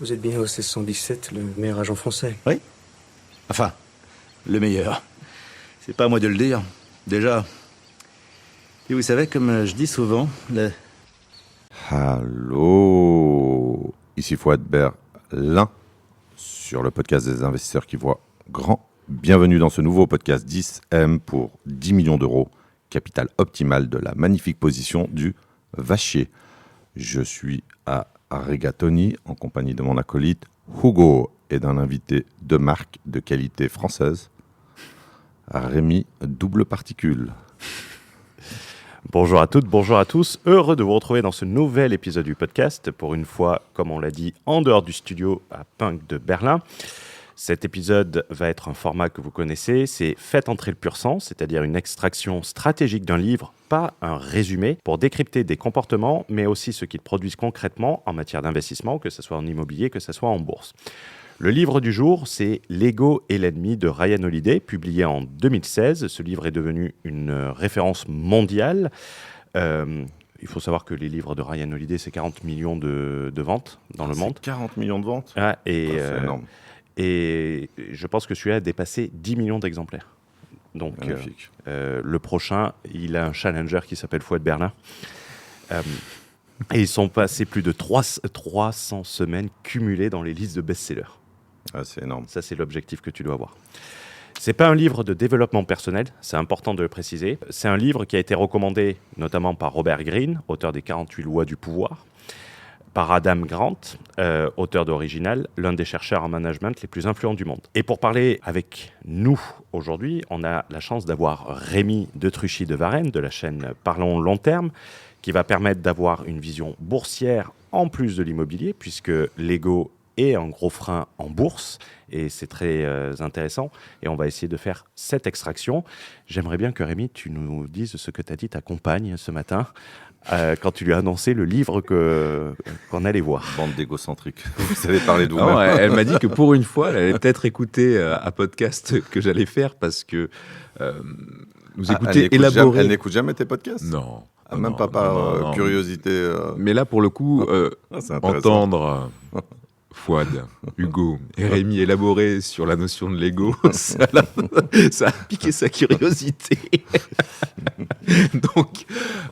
Vous êtes bien au 1617, le meilleur agent français. Oui. Enfin, le meilleur. C'est pas à moi de le dire. Déjà. Et vous savez, comme je dis souvent, Allô, ici Fouad Berlin, sur le podcast des investisseurs qui voient grand. Bienvenue dans ce nouveau podcast 10M pour 10 millions d'euros, capital optimal de la magnifique position du Vachier. Je suis à Rigatoni en compagnie de mon acolyte Hugo et d'un invité de marque de qualité française, Rémi Double Particule. Bonjour à toutes, bonjour à tous. Heureux de vous retrouver dans ce nouvel épisode du podcast. Pour une fois, comme on l'a dit, en dehors du studio à Punk de Berlin. Cet épisode va être un format que vous connaissez. C'est Faites entrer le pur sang, c'est-à-dire une extraction stratégique d'un livre, pas un résumé, pour décrypter des comportements, mais aussi ce qu'ils produisent concrètement en matière d'investissement, que ce soit en immobilier, que ce soit en bourse. Le livre du jour, c'est L'ego et l'ennemi de Ryan Holiday, publié en 2016. Ce livre est devenu une référence mondiale. Il faut savoir que les livres de Ryan Holiday, c'est 40 millions de ventes dans le monde. 40 millions de ventes C'est énorme. Et je pense que celui-là a dépassé 10 millions d'exemplaires. Donc, le prochain, il a un challenger qui s'appelle Fouad Berlin. Et ils sont passés plus de 300 semaines cumulées dans les listes de best-sellers. Ah, c'est énorme. Ça, c'est l'objectif que tu dois avoir. C'est pas un livre de développement personnel, c'est important de le préciser. C'est un livre qui a été recommandé notamment par Robert Greene, auteur des 48 lois du pouvoir, par Adam Grant, auteur d'Original, l'un des chercheurs en management les plus influents du monde. Et pour parler avec nous aujourd'hui, on a la chance d'avoir Rémi de Truchy de Varenne, de la chaîne Parlons Long Terme, qui va permettre d'avoir une vision boursière en plus de l'immobilier, puisque l'ego est un gros frein en bourse, et c'est très intéressant. Et on va essayer de faire cette extraction. J'aimerais bien que Rémi, tu nous dises ce que t'as dit ta compagne ce matin, quand tu lui as annoncé le livre qu'on allait voir. Bande d'égocentriques. Vous savez parler de Non, vous-même. elle m'a dit que pour une fois, elle allait peut-être écouter un podcast que j'allais faire parce que nous écouter élaborer. Elle n'écoute jamais tes podcasts. Non. Ah, même non, pas par non. curiosité. Mais là, pour le coup, C'est intéressant. entendre Fouad, Hugo et Rémi élaborer sur la notion de l'ego, ça a piqué sa curiosité. Donc,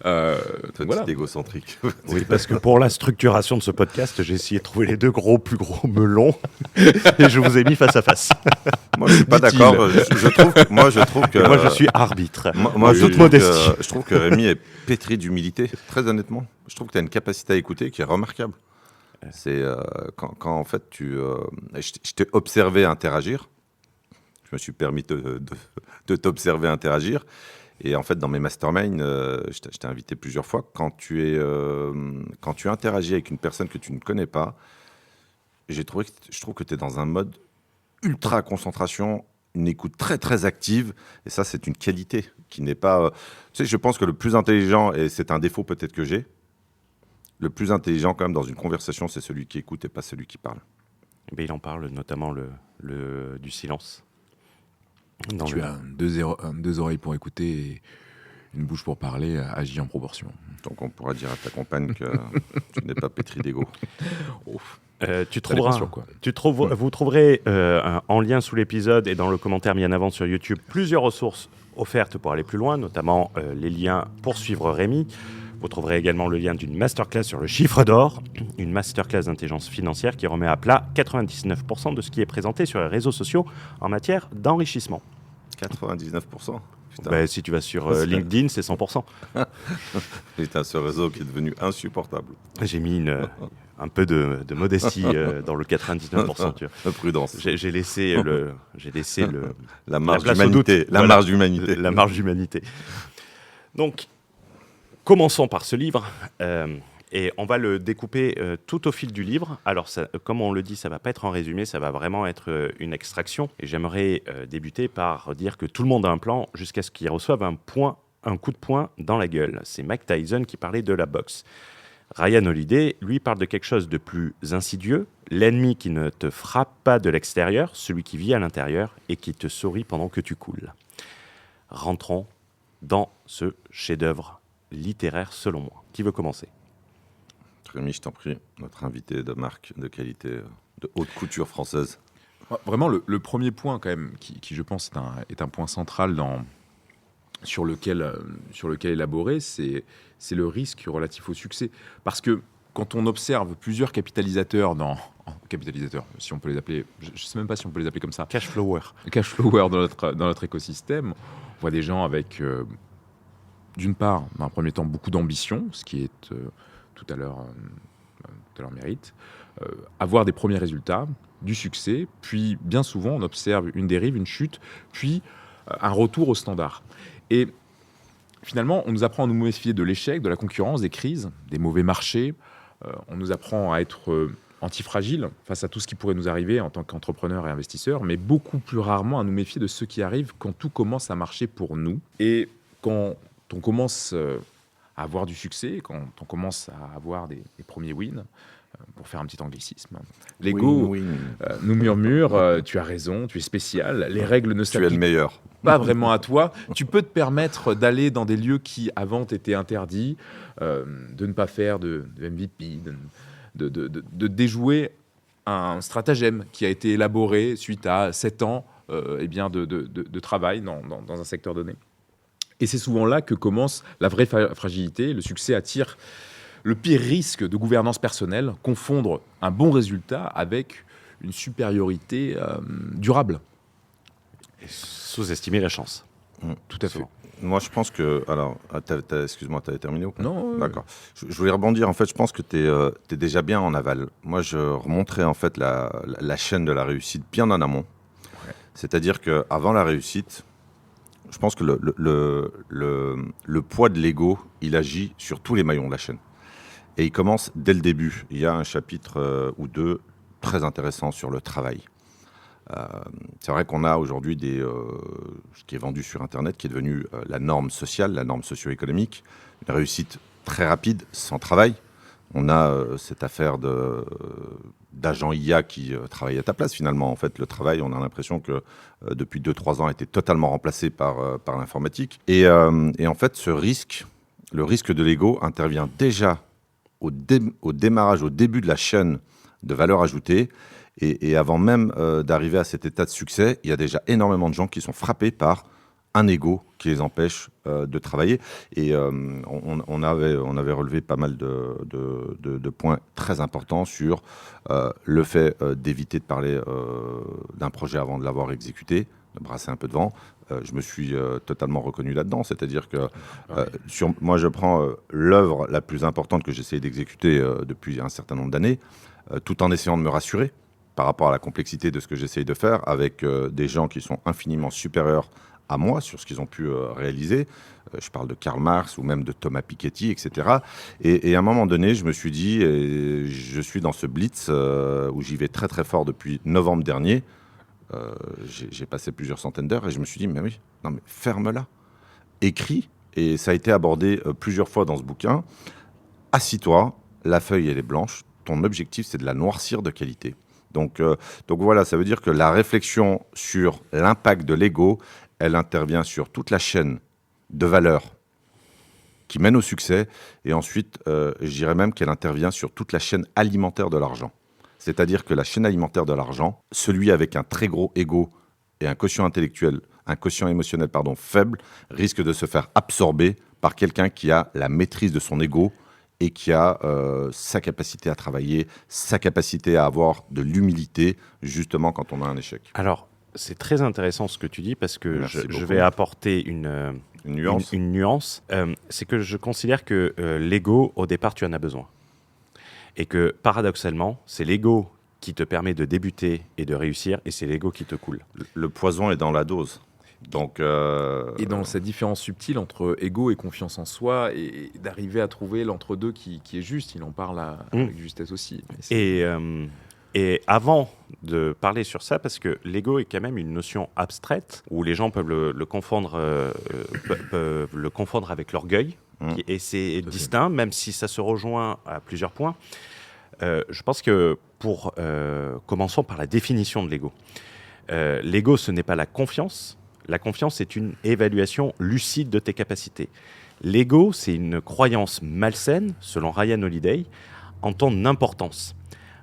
Toi, voilà. petit égocentrique. Oui, parce que pour la structuration de ce podcast, j'ai essayé de trouver les deux plus gros melons et je vous ai mis face à face. Moi, je suis pas Dit-il. d'accord. Je trouve que. Moi, je suis arbitre. Moi, En toute modestie. je trouve que Rémi est pétri d'humilité, très honnêtement. Je trouve que tu as une capacité à écouter qui est remarquable. C'est quand en fait je t'ai observé interagir. Je me suis permis de t'observer interagir. Et en fait, dans mes masterminds, je t'ai invité plusieurs fois. Quand tu interagis avec une personne que tu ne connais pas, je trouve que tu es dans un mode ultra concentration, une écoute très très active. Et ça, c'est une qualité qui n'est pas. Tu sais, je pense que le plus intelligent, et c'est un défaut peut-être que j'ai, le plus intelligent quand même dans une conversation, c'est celui qui écoute et pas celui qui parle. Ben, il en parle notamment du silence. Tu as deux oreilles pour écouter et une bouche pour parler, agis en proportion. Donc on pourra dire à ta compagne que tu n'es pas pétri d'ego. Vous trouverez en lien sous l'épisode et dans le commentaire mis en avant sur YouTube plusieurs ressources offertes pour aller plus loin, notamment les liens pour suivre Rémi. Vous trouverez également le lien d'une masterclass sur le chiffre d'or, une masterclass d'intelligence financière qui remet à plat 99% de ce qui est présenté sur les réseaux sociaux en matière d'enrichissement. 99%. Putain, Ben, si tu vas sur LinkedIn, c'est 100%. putain, ce réseau qui est devenu insupportable. J'ai mis un peu de modestie dans le 99%. Tu vois. Prudence. J'ai laissé La marge place au d'humanité. doute. La Voilà. marge d'humanité. La marge d'humanité. Donc, commençons par ce livre. Et on va le découper tout au fil du livre. Alors, comme on le dit, ça ne va pas être un résumé, ça va vraiment être une extraction. Et j'aimerais débuter par dire que tout le monde a un plan jusqu'à ce qu'il reçoive un coup de poing dans la gueule. C'est Mike Tyson qui parlait de la boxe. Ryan Holiday, lui, parle de quelque chose de plus insidieux, l'ennemi qui ne te frappe pas de l'extérieur, celui qui vit à l'intérieur et qui te sourit pendant que tu coules. Rentrons dans ce chef-d'œuvre littéraire selon moi. Qui veut commencer ? Rémi, je t'en prie, notre invité de marque de qualité, de haute couture française. Vraiment, le premier point, quand même, qui je pense, est un point central sur lequel élaborer, c'est le risque relatif au succès. Parce que quand on observe plusieurs capitalisateurs, si on peut les appeler, je ne sais même pas si on peut les appeler comme ça, Cash flower dans notre écosystème, on voit des gens avec, d'une part, dans un premier temps, beaucoup d'ambition, ce qui est tout à leur mérite, avoir des premiers résultats, du succès, puis bien souvent on observe une dérive, une chute, puis un retour au standard. Et finalement, on nous apprend à nous méfier de l'échec, de la concurrence, des crises, des mauvais marchés. On nous apprend à être antifragile face à tout ce qui pourrait nous arriver en tant qu'entrepreneur et investisseur, mais beaucoup plus rarement à nous méfier de ce qui arrive quand tout commence à marcher pour nous. Et quand on commence à avoir du succès, quand on commence à avoir des premiers wins, pour faire un petit anglicisme, l'ego nous murmure tu as raison, tu es spécial, les règles ne Tu es le meilleur. pas vraiment à toi. Tu peux te permettre d'aller dans des lieux qui avant étaient interdits, de ne pas faire de MVP, de déjouer un stratagème qui a été élaboré suite à 7 ans de travail dans un secteur donné. Et c'est souvent là que commence la vraie fragilité. Le succès attire le pire risque de gouvernance personnelle, confondre un bon résultat avec une supériorité durable. et sous-estimer la chance. Tout à fait. Moi, je pense que... Alors, excuse-moi, tu avais terminé ou pas? Non. D'accord. Je voulais rebondir. En fait, je pense que tu es déjà bien en aval. Moi, je remonterais en fait la chaîne de la réussite bien en amont. Ouais. C'est-à-dire qu'avant la réussite, je pense que le poids de l'ego, il agit sur tous les maillons de la chaîne. Et il commence dès le début. Il y a un chapitre ou deux très intéressant sur le travail. C'est vrai qu'on a aujourd'hui ce qui est vendu sur Internet, qui est devenu la norme sociale, la norme socio-économique, une réussite très rapide, sans travail. On a cette affaire d'agents IA qui travaillent à ta place finalement. En fait, le travail, on a l'impression que depuis 2-3 ans, a été totalement remplacé par l'informatique. Et en fait, le risque de l'ego intervient déjà au démarrage, au début de la chaîne de valeur ajoutée. Et avant même d'arriver à cet état de succès, il y a déjà énormément de gens qui sont frappés par un ego qui les empêche de travailler. Et on avait relevé pas mal de points très importants sur le fait d'éviter de parler d'un projet avant de l'avoir exécuté, de brasser un peu de vent. Je me suis totalement reconnu là-dedans. C'est-à-dire que moi, je prends l'œuvre la plus importante que j'essaie d'exécuter depuis un certain nombre d'années, tout en essayant de me rassurer par rapport à la complexité de ce que j'essaye de faire, avec des gens qui sont infiniment supérieurs à moi sur ce qu'ils ont pu réaliser. Je parle de Karl Marx ou même de Thomas Piketty, etc. Et à un moment donné, je me suis dit, et je suis dans ce blitz où j'y vais très très fort depuis novembre dernier. J'ai passé plusieurs centaines d'heures et je me suis dit, mais oui, non mais ferme-la. Écris, et ça a été abordé plusieurs fois dans ce bouquin. Assis-toi, la feuille elle est blanche, ton objectif c'est de la noircir de qualité. Donc voilà, ça veut dire que la réflexion sur l'impact de l'ego, elle intervient sur toute la chaîne de valeur qui mène au succès, et ensuite, je dirais même qu'elle intervient sur toute la chaîne alimentaire de l'argent. C'est-à-dire que la chaîne alimentaire de l'argent, celui avec un très gros ego et un quotient émotionnel faible, risque de se faire absorber par quelqu'un qui a la maîtrise de son ego et qui a sa capacité à travailler, sa capacité à avoir de l'humilité, justement quand on a un échec. Alors, c'est très intéressant ce que tu dis, parce que je vais apporter une nuance. C'est que je considère que l'ego, au départ, tu en as besoin. Et que, paradoxalement, c'est l'ego qui te permet de débuter et de réussir, et c'est l'ego qui te coule. Le poison est dans la dose. Donc, et dans cette différence subtile entre ego et confiance en soi, et d'arriver à trouver l'entre-deux qui est juste. Il en parle avec justesse aussi. Et avant de parler sur ça, parce que l'ego est quand même une notion abstraite, où les gens peuvent le confondre avec l'orgueil, et c'est distinct, même si ça se rejoint à plusieurs points. Je pense que commençons par la définition de l'ego. L'ego, ce n'est pas la confiance. La confiance est une évaluation lucide de tes capacités. L'ego, c'est une croyance malsaine, selon Ryan Holiday, en ton importance,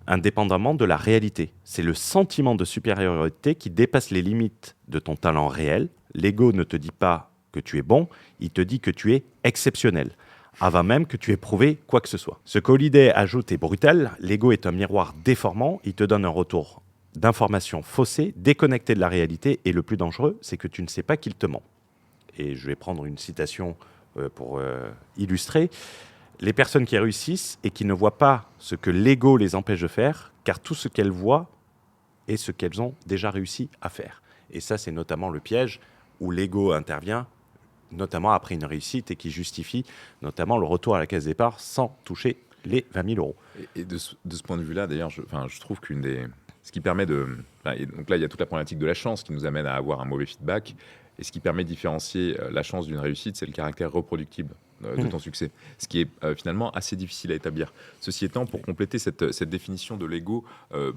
indépendamment de la réalité. C'est le sentiment de supériorité qui dépasse les limites de ton talent réel. L'ego ne te dit pas que tu es bon, il te dit que tu es exceptionnel, avant même que tu aies prouvé quoi que ce soit. Ce qu'Holliday ajoute est brutal, l'ego est un miroir déformant, il te donne un retour d'informations faussées, déconnectées de la réalité, et le plus dangereux, c'est que tu ne sais pas qu'il te ment. Et je vais prendre une citation pour illustrer. Les personnes qui réussissent et qui ne voient pas ce que l'ego les empêche de faire, car tout ce qu'elles voient est ce qu'elles ont déjà réussi à faire. Et ça, c'est notamment le piège où l'ego intervient, notamment après une réussite, et qui justifie notamment le retour à la case départ sans toucher les 20 000 euros. Et de ce point de vue-là, d'ailleurs, je trouve ce qui permet de... et donc là, il y a toute la problématique de la chance qui nous amène à avoir un mauvais feedback. Et ce qui permet de différencier la chance d'une réussite, c'est le caractère reproductible de ton succès. Ce qui est finalement assez difficile à établir. Ceci étant, pour compléter cette définition de l'ego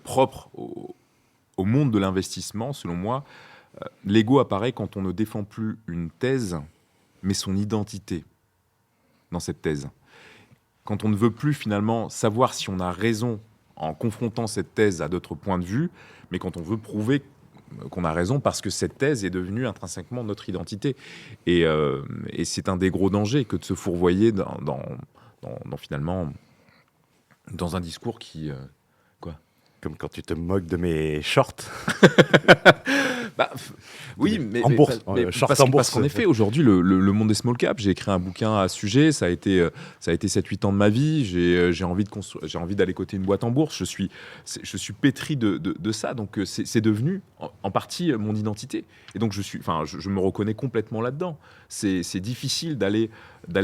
propre au monde de l'investissement, selon moi, l'ego apparaît quand on ne défend plus une thèse, mais son identité dans cette thèse. Quand on ne veut plus finalement savoir si on a raison en confrontant cette thèse à d'autres points de vue, mais quand on veut prouver qu'on a raison parce que cette thèse est devenue intrinsèquement notre identité. Et c'est un des gros dangers que de se fourvoyer finalement dans un discours qui... Comme quand tu te moques de mes shorts. Oui, mais parce qu'en effet, aujourd'hui, le monde des small caps, j'ai écrit un bouquin à ce sujet, ça a été 7-8 ans de ma vie, j'ai envie d'aller coter une boîte en bourse, je suis pétri de ça, donc c'est devenu en partie mon identité. Et donc je me reconnais complètement là-dedans. C'est difficile d'aller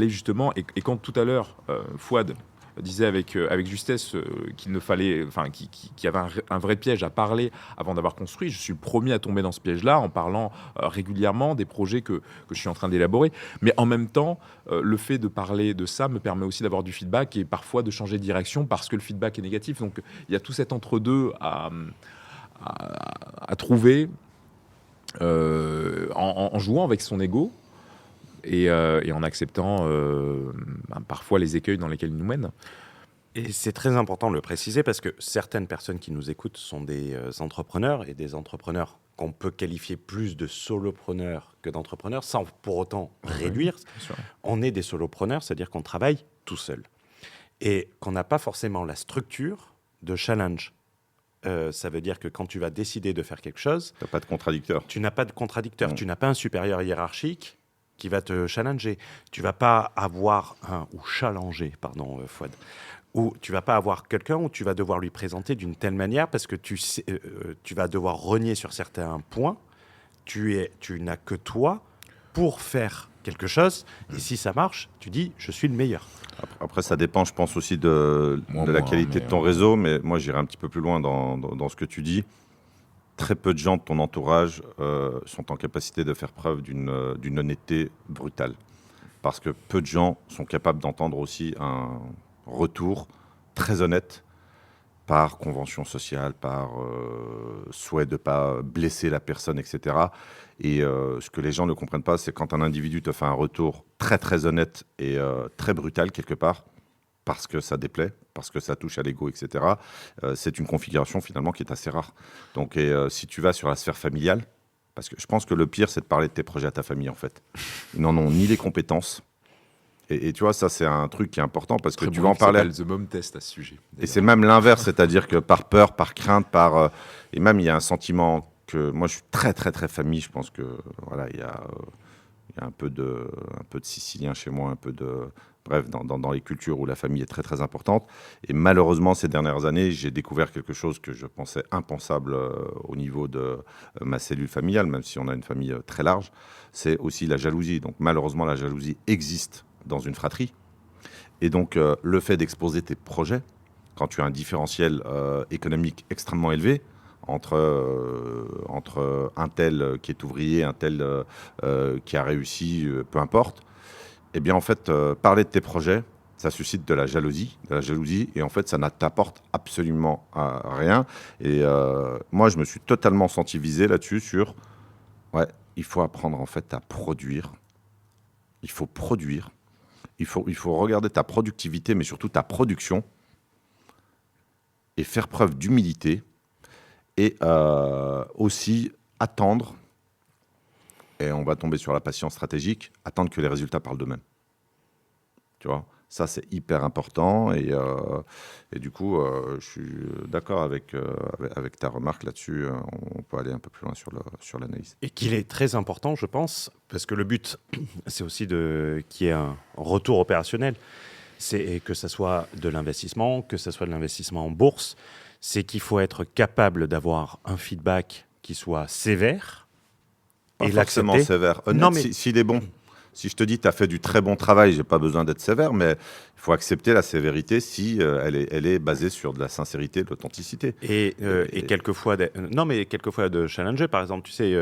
justement, et quand tout à l'heure, Fouad disait avec justesse qu'il y avait un vrai piège à parler avant d'avoir construit. Je suis le premier à tomber dans ce piège-là en parlant régulièrement des projets que je suis en train d'élaborer. Mais en même temps, le fait de parler de ça me permet aussi d'avoir du feedback et parfois de changer de direction parce que le feedback est négatif. Donc il y a tout cet entre-deux à trouver en jouant avec son ego. Et en acceptant parfois les écueils dans lesquels ils nous mènent. Et c'est très important de le préciser parce que certaines personnes qui nous écoutent sont des entrepreneurs et des entrepreneurs qu'on peut qualifier plus de solopreneurs que d'entrepreneurs sans pour autant réduire. On est des solopreneurs, c'est-à-dire qu'on travaille tout seul et qu'on n'a pas forcément la structure de challenge. Ça veut dire que quand tu vas décider de faire quelque chose... Tu n'as pas de contradicteur. Tu n'as pas de contradicteur. Tu n'as pas un supérieur hiérarchique qui va te challenger. Tu vas pas avoir Fouad. Ou tu vas pas avoir quelqu'un où tu vas devoir lui présenter d'une telle manière parce que tu vas devoir renier sur certains points. Tu n'as que toi pour faire quelque chose. Et si ça marche, tu dis je suis le meilleur. Après, ça dépend, je pense aussi de la qualité de ton réseau. Mais moi, j'irai un petit peu plus loin dans ce que tu dis. Très peu de gens de ton entourage sont en capacité de faire preuve d'une honnêteté brutale. Parce que peu de gens sont capables d'entendre aussi un retour très honnête par convention sociale, par souhait de ne pas blesser la personne, etc. Et ce que les gens ne comprennent pas, c'est quand un individu te fait un retour très très honnête et très brutal quelque part, parce que ça déplaît, parce que ça touche à l'ego, etc. C'est une configuration finalement qui est assez rare. Donc si tu vas sur la sphère familiale, parce que je pense que le pire, c'est de parler de tes projets à ta famille, en fait. Ils n'en ont ni les compétences. Et tu vois, ça, c'est un truc qui est important, parce que tu vas en parler... The Mom Test à ce sujet. Et c'est même l'inverse, c'est-à-dire que par peur, par crainte, et même il y a un sentiment que... Moi, je suis très, très, très famille. Je pense que, voilà, il y a un peu de Sicilien chez moi, un peu de... Bref, dans les cultures où la famille est très, très importante. Et malheureusement, ces dernières années, j'ai découvert quelque chose que je pensais impensable au niveau de ma cellule familiale, même si on a une famille très large. C'est aussi la jalousie. Donc, malheureusement, la jalousie existe dans une fratrie. Et donc, le fait d'exposer tes projets, quand tu as un différentiel économique extrêmement élevé, entre un tel qui est ouvrier, un tel qui a réussi, peu importe, eh bien, en fait, parler de tes projets, ça suscite de la jalousie, et en fait, ça ne t'apporte absolument rien. Et moi, je me suis totalement senti visé là-dessus sur, il faut apprendre en fait à produire. Il faut produire. Il faut regarder ta productivité, mais surtout ta production, et faire preuve d'humilité et aussi attendre, et on va tomber sur la patience stratégique, attendre que les résultats parlent d'eux-mêmes. Tu vois, ça c'est hyper important et du coup, je suis d'accord avec ta remarque là-dessus. On peut aller un peu plus loin sur l'analyse. Et qu'il est très important, je pense, parce que le but, c'est aussi qu'il y ait un retour opérationnel. C'est que ça soit de l'investissement, que ça soit de l'investissement en bourse, c'est qu'il faut être capable d'avoir un feedback qui soit sévère. Pas et forcément l'accepter. sévère. Honnête, Non, mais- s'il est bon. Si je te dis, tu as fait du très bon travail, j'ai pas besoin d'être sévère, mais il faut accepter la sévérité si elle est basée sur de la sincérité, de l'authenticité. Et quelquefois, quelquefois de challenger. Par exemple, tu sais,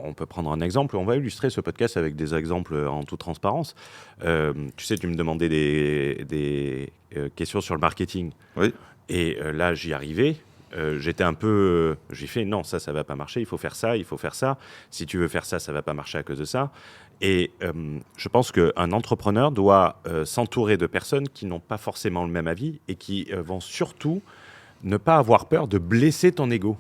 on peut prendre un exemple. On va illustrer ce podcast avec des exemples en toute transparence. Tu sais, tu me demandais des questions sur le marketing. Oui. Et là, j'y arrivais. J'étais un peu... j'ai fait, non, ça va pas marcher. Il faut faire ça, il faut faire ça. Si tu veux faire ça, ça va pas marcher à cause de ça. Et je pense qu'un entrepreneur doit s'entourer de personnes qui n'ont pas forcément le même avis et qui vont surtout ne pas avoir peur de blesser ton ego.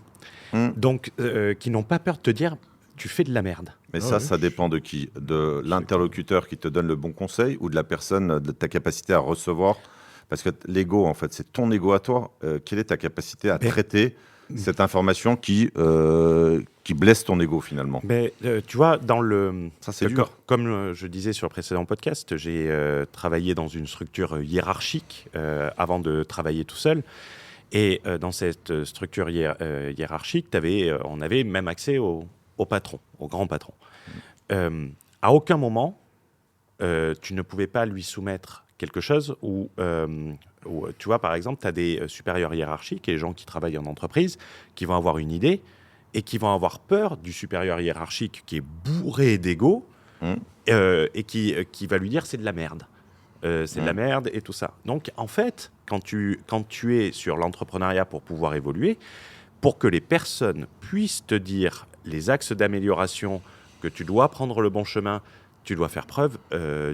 Donc, qui n'ont pas peur de te dire, tu fais de la merde. Mais ça dépend de qui? De l'interlocuteur qui te donne le bon conseil ou de la personne, de ta capacité à recevoir? Parce que l'ego, en fait, c'est ton ego à toi. Quelle est ta capacité à traiter cette information qui blesse ton ego, finalement? Mais tu vois, dans le... Ça, c'est dur. Comme je disais sur le précédent podcast, j'ai travaillé dans une structure hiérarchique avant de travailler tout seul. Et dans cette structure hiérarchique, on avait même accès au patron, au grand patron. À aucun moment, tu ne pouvais pas lui soumettre quelque chose où, tu vois, par exemple, tu as des supérieurs hiérarchiques et des gens qui travaillent en entreprise qui vont avoir une idée et qui vont avoir peur du supérieur hiérarchique qui est bourré d'ego et qui va lui dire c'est de la merde. C'est de la merde et tout ça. Donc, en fait, quand tu es sur l'entrepreneuriat pour pouvoir évoluer, pour que les personnes puissent te dire les axes d'amélioration, que tu dois prendre le bon chemin, tu dois faire preuve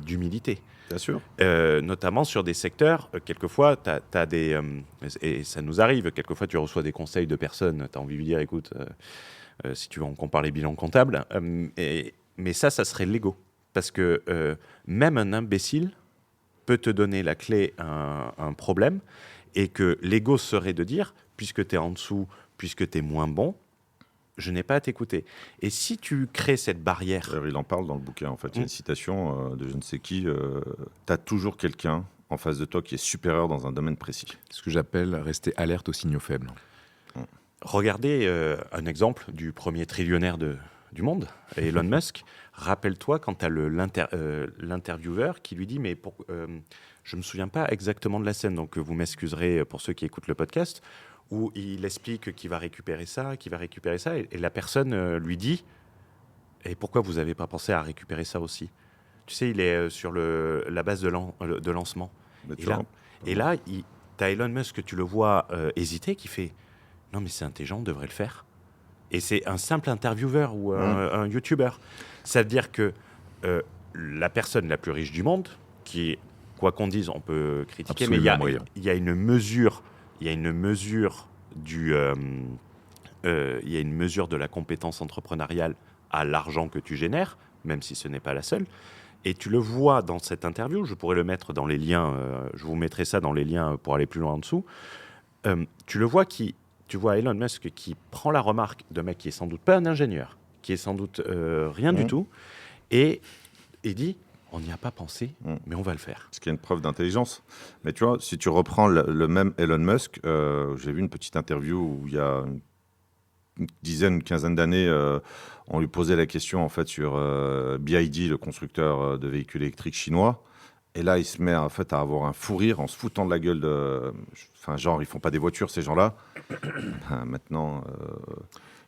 d'humilité. Bien sûr. Notamment sur des secteurs, quelquefois, tu as des... et ça nous arrive, quelquefois tu reçois des conseils de personnes, tu as envie de lui dire, écoute, si tu veux, on compare les bilans comptables. Mais ça serait l'ego. Parce que même un imbécile peut te donner la clé à un problème et que l'ego serait de dire, puisque tu es en dessous, puisque tu es moins bon, je n'ai pas à t'écouter. Et si tu crées cette barrière... Il en parle dans le bouquin, en fait. Il y a une citation de je ne sais qui. Tu as toujours quelqu'un en face de toi qui est supérieur dans un domaine précis. Ce que j'appelle rester alerte aux signaux faibles. Regardez un exemple du premier trillionnaire du monde, Elon Musk. Rappelle-toi quand tu as l'intervieweur qui lui dit « mais je ne me souviens pas exactement de la scène, donc vous m'excuserez pour ceux qui écoutent le podcast », où il explique qu'il va récupérer ça, et la personne lui dit « et pourquoi vous n'avez pas pensé à récupérer ça aussi ?» Tu sais, il est sur la base de lancement. Et là, tu as Elon Musk, tu le vois hésiter, qui fait « non mais c'est intelligent, on devrait le faire ». Et c'est un simple intervieweur ou un YouTuber. Ça veut dire que la personne la plus riche du monde, qui est, quoi qu'on dise, on peut critiquer, absolument, mais il y a une mesure... Il y a une mesure de la compétence entrepreneuriale à l'argent que tu génères, même si ce n'est pas la seule. Et tu le vois dans cette interview, je pourrais le mettre dans les liens, je vous mettrai ça dans les liens pour aller plus loin en dessous. Tu le vois tu vois Elon Musk qui prend la remarque d'un mec qui est sans doute pas un ingénieur, qui est sans doute rien du tout, et dit... On n'y a pas pensé, mais on va le faire. Ce qui est une preuve d'intelligence. Mais tu vois, si tu reprends le même Elon Musk, j'ai vu une petite interview où il y a une quinzaine d'années, on lui posait la question en fait sur BYD, le constructeur de véhicules électriques chinois. Et là, il se met en fait à avoir un fou rire en se foutant de la gueule de... Enfin, genre, ils font pas des voitures, ces gens-là. Maintenant...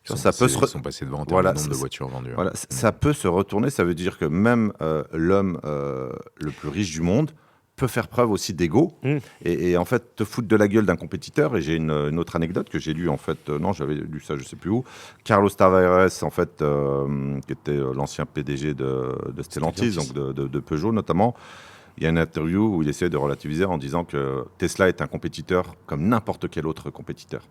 Ils sont passés devant en termes de nombre de voitures vendues. Voilà, ça peut se retourner. Ça veut dire que même l'homme le plus riche du monde peut faire preuve aussi d'ego et en fait te foutre de la gueule d'un compétiteur. Et j'ai une autre anecdote que j'ai lue en fait. Non, j'avais lu ça, je sais plus où. Carlos Tavares, en fait, qui était l'ancien PDG de Stellantis, donc de Peugeot notamment. il y a une interview où il essaie de relativiser en disant que Tesla est un compétiteur comme n'importe quel autre compétiteur.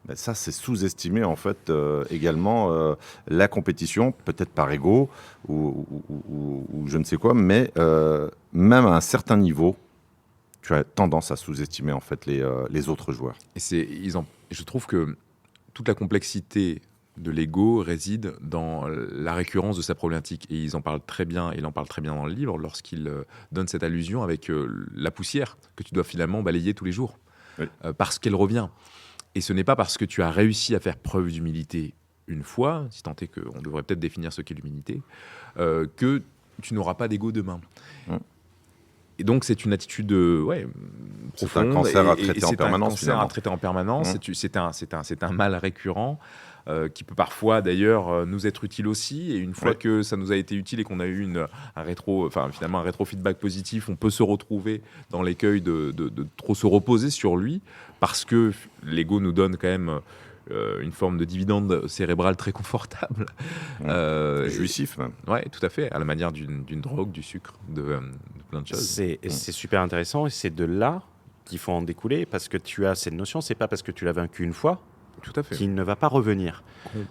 Ben ça, c'est sous-estimer en fait également la compétition, peut-être par ego ou je ne sais quoi, mais même à un certain niveau, tu as tendance à sous-estimer en fait les autres joueurs. Et je trouve que toute la complexité de l'ego réside dans la récurrence de sa problématique. Et il en parle très bien dans le livre, lorsqu'il donne cette allusion avec la poussière que tu dois finalement balayer tous les jours, Oui. parce qu'elle revient. Et ce n'est pas parce que tu as réussi à faire preuve d'humilité une fois, si tant est qu'on devrait peut-être définir ce qu'est l'humilité, que tu n'auras pas d'ego demain. Et donc, c'est une attitude profonde. C'est un cancer à traiter en permanence. C'est un cancer à traiter en permanence. C'est un mal récurrent qui peut parfois, d'ailleurs, nous être utile aussi. Et une fois que ça nous a été utile et qu'on a eu un rétro-feedback positif, on peut se retrouver dans l'écueil de trop se reposer sur lui, parce que l'ego nous donne quand même une forme de dividende cérébral très confortable. Jouissif même. Oui, tout à fait, à la manière d'une drogue, du sucre, de plein de choses. C'est super intéressant et c'est de là qu'il faut en découler, parce que tu as cette notion, c'est pas parce que tu l'as vaincu une fois Tout à fait. qu'il ne va pas revenir.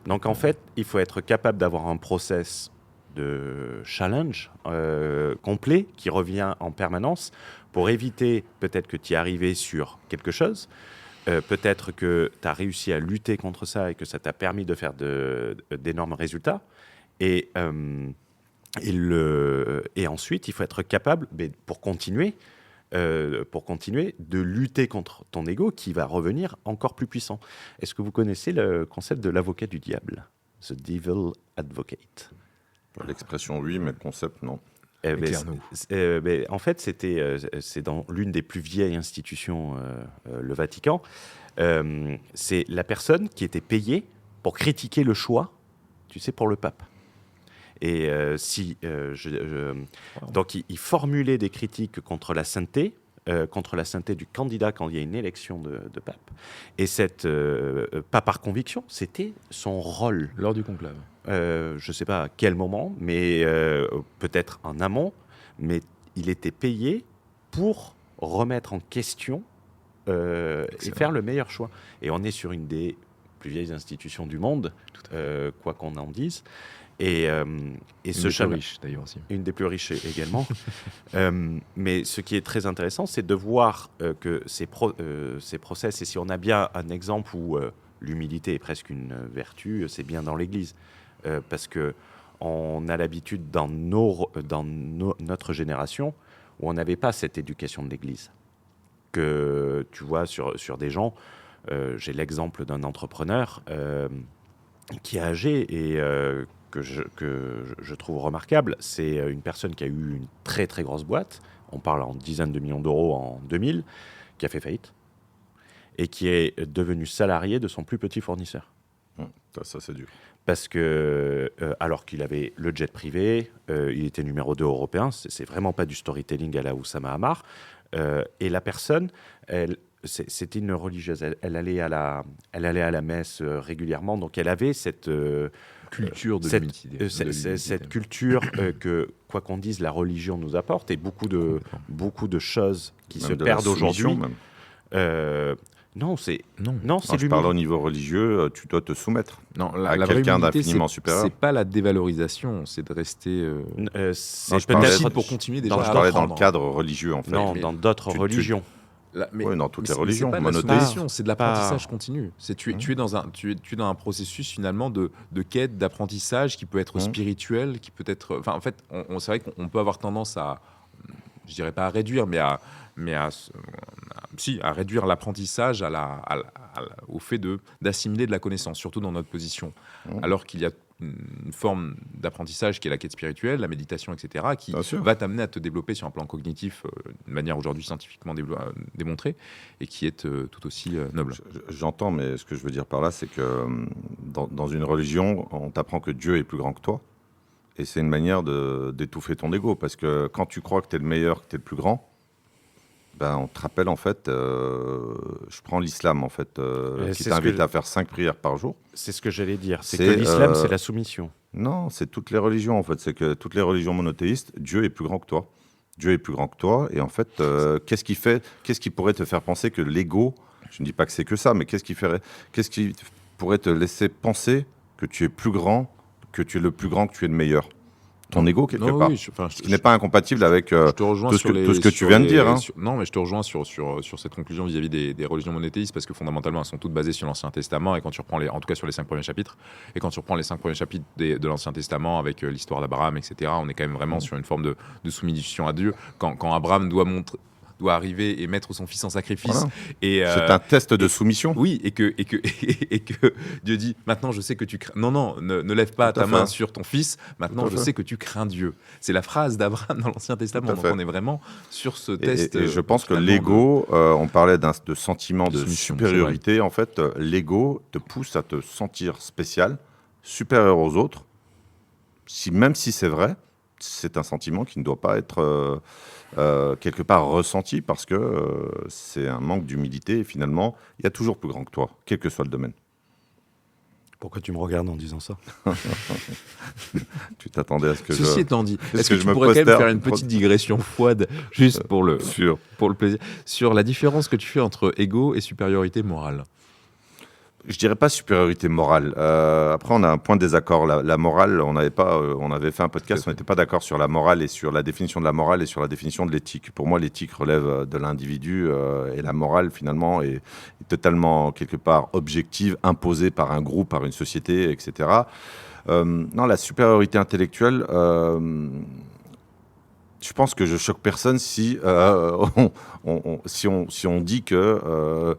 Donc en fait, il faut être capable d'avoir un process de challenge complet qui revient en permanence pour éviter peut-être que tu y es arrivé sur quelque chose, peut-être que tu as réussi à lutter contre ça et que ça t'a permis de faire d'énormes résultats. Et ensuite, il faut être capable, pour continuer, de lutter contre ton ego qui va revenir encore plus puissant. Est-ce que vous connaissez le concept de l'avocat du diable? The Devil Advocate. L'expression oui, mais le concept non. Éclaire-nous. En fait, c'est dans l'une des plus vieilles institutions, le Vatican. C'est la personne qui était payée pour critiquer le choix, tu sais, pour le pape. Et donc, il formulait des critiques contre la sainteté du candidat quand il y a une élection de pape. Et pas par conviction, c'était son rôle. Lors du conclave. Je ne sais pas à quel moment, mais peut-être en amont, mais il était payé pour remettre en question et faire le meilleur choix. Et on est sur une des plus vieilles institutions du monde, quoi qu'on en dise. Et ce plus riche d'ailleurs aussi. Une des plus riches également. Mais ce qui est très intéressant, c'est de voir que ces process, et si on a bien un exemple où l'humilité est presque une vertu, c'est bien dans l'Église. Parce qu'on a l'habitude dans notre génération où on n'avait pas cette éducation de l'Église. Que tu vois sur des gens, j'ai l'exemple d'un entrepreneur qui est âgé et que je trouve remarquable. C'est une personne qui a eu une très très grosse boîte, on parle en dizaines de millions d'euros en 2000, qui a fait faillite et qui est devenu salarié de son plus petit fournisseur. Ça c'est dur. Parce que, alors qu'il avait le jet privé, il était numéro 2 européen, c'est vraiment pas du storytelling à la Oussama Hamar. Et la personne, c'était une religieuse, elle allait à la messe régulièrement, donc elle avait cette culture de l'humilité. Cette culture que, quoi qu'on dise, la religion nous apporte, et beaucoup de choses qui Même se de la perdent aujourd'hui. Non, Je parle au niveau religieux, tu dois te soumettre à la quelqu'un vraie humilité, d'infiniment supérieur. C'est pas la dévalorisation, c'est de rester c'est peut-être pour continuer déjà. Je parlais dans le cadre religieux en fait. Non, dans d'autres religions. Oui, dans toutes les religions, c'est pas monothéistes. C'est de l'apprentissage continu. Tu es dans un processus finalement de quête, d'apprentissage qui peut être spirituel, qui peut être. Enfin, en fait, c'est vrai qu'on peut avoir tendance à, je dirais pas à réduire, mais à réduire l'apprentissage au fait d'assimiler de la connaissance, surtout dans notre position. Alors qu'il y a une forme d'apprentissage qui est la quête spirituelle, la méditation, etc., qui va t'amener à te développer sur un plan cognitif de manière aujourd'hui scientifiquement démontrée et qui est tout aussi noble. J'entends, mais ce que je veux dire par là, c'est que dans une religion, on t'apprend que Dieu est plus grand que toi. Et c'est une manière d'étouffer ton ego, parce que quand tu crois que tu es le meilleur, que tu es le plus grand, on te rappelle en fait, je prends l'islam en fait, qui t'invite à faire 5 prières par jour. C'est ce que j'allais dire, c'est que l'islam c'est la soumission. Non, c'est toutes les religions en fait, c'est que toutes les religions monothéistes, Dieu est plus grand que toi. Dieu est plus grand que toi. Et en fait, qu'est-ce qui pourrait te faire penser que l'ego, je ne dis pas que c'est que ça, mais qu'est-ce qui pourrait te laisser penser que tu es plus grand, que tu es le plus grand, que tu es le meilleur? Ton ego, quelque part. Oui, Ce qui n'est pas incompatible avec je te rejoins tout sur ce que tu viens de dire. Hein. Non, mais je te rejoins sur cette conclusion vis-à-vis des religions monothéistes, parce que fondamentalement, elles sont toutes basées sur l'Ancien Testament, et quand tu reprends en tout cas sur les 5 premiers chapitres, et quand tu reprends les 5 premiers chapitres de l'Ancien Testament avec l'histoire d'Abraham, etc., on est quand même vraiment sur une forme de soumission à Dieu. Quand Abraham doit arriver et mettre son fils en sacrifice. Voilà. Et, c'est un test de soumission. Oui, et que Dieu dit, maintenant je sais que tu crains... Non, ne lève pas ta main sur ton fils, maintenant je sais que tu crains Dieu. C'est la phrase d'Abraham dans l'Ancien Testament, donc on est vraiment sur ce test. Et je pense que l'ego, on parlait de sentiment de supériorité, en fait, l'ego te pousse à te sentir spécial, supérieur aux autres, même si c'est vrai, c'est un sentiment qui ne doit pas être... quelque part ressenti parce que c'est un manque d'humilité et finalement il y a toujours plus grand que toi, quel que soit le domaine. Pourquoi tu me regardes en disant ça? Tu t'attendais à ce que Ceci étant dit, est-ce que tu me pourrais quand même posterne faire une petite digression froide juste pour le plaisir sur la différence que tu fais entre ego et supériorité morale? Je dirais pas supériorité morale. Après, on a un point de désaccord. La morale, on avait fait un podcast, on n'était pas d'accord sur la morale et sur la définition de la morale et sur la définition de l'éthique. Pour moi, l'éthique relève de l'individu et la morale, finalement, est totalement, quelque part, objective, imposée par un groupe, par une société, etc. Non, la supériorité intellectuelle... je pense que je choque personne si on dit que...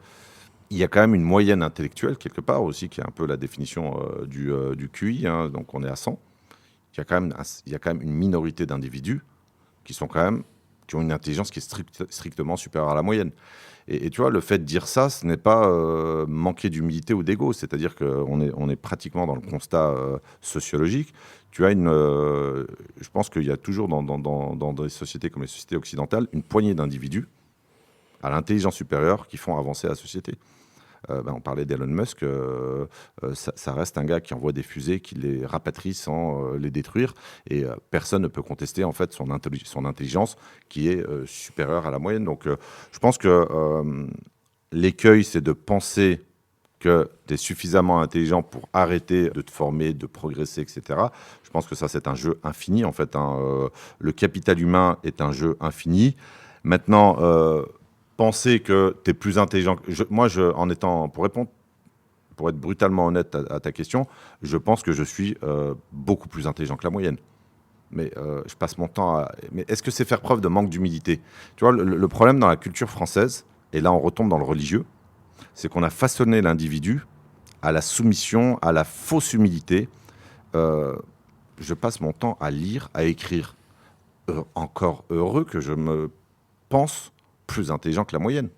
il y a quand même une moyenne intellectuelle, quelque part aussi, qui est un peu la définition du QI, hein, donc on est à 100. Il y a quand même une minorité d'individus qui ont une intelligence qui est strictement supérieure à la moyenne. Et tu vois, le fait de dire ça, ce n'est pas manquer d'humilité ou d'ego, c'est-à-dire qu'on est pratiquement dans le constat sociologique. Tu as je pense qu'il y a toujours dans des sociétés comme les sociétés occidentales, une poignée d'individus à l'intelligence supérieure qui font avancer la société. On parlait d'Elon Musk, ça reste un gars qui envoie des fusées, qui les rapatrie sans les détruire, et personne ne peut contester en fait son intelligence qui est supérieure à la moyenne. Donc je pense que l'écueil, c'est de penser que tu es suffisamment intelligent pour arrêter de te former, de progresser, etc. Je pense que ça, c'est un jeu infini, en fait. Hein. Le capital humain est un jeu infini. Maintenant... penser que tu es plus intelligent. Pour être brutalement honnête à ta question, je pense que je suis beaucoup plus intelligent que la moyenne. Mais je passe mon temps à... Mais est-ce que c'est faire preuve de manque d'humilité? Tu vois, le problème dans la culture française, et là on retombe dans le religieux, c'est qu'on a façonné l'individu à la soumission, à la fausse humilité. Je passe mon temps à lire, à écrire. Encore heureux que je me pense plus intelligent que la moyenne.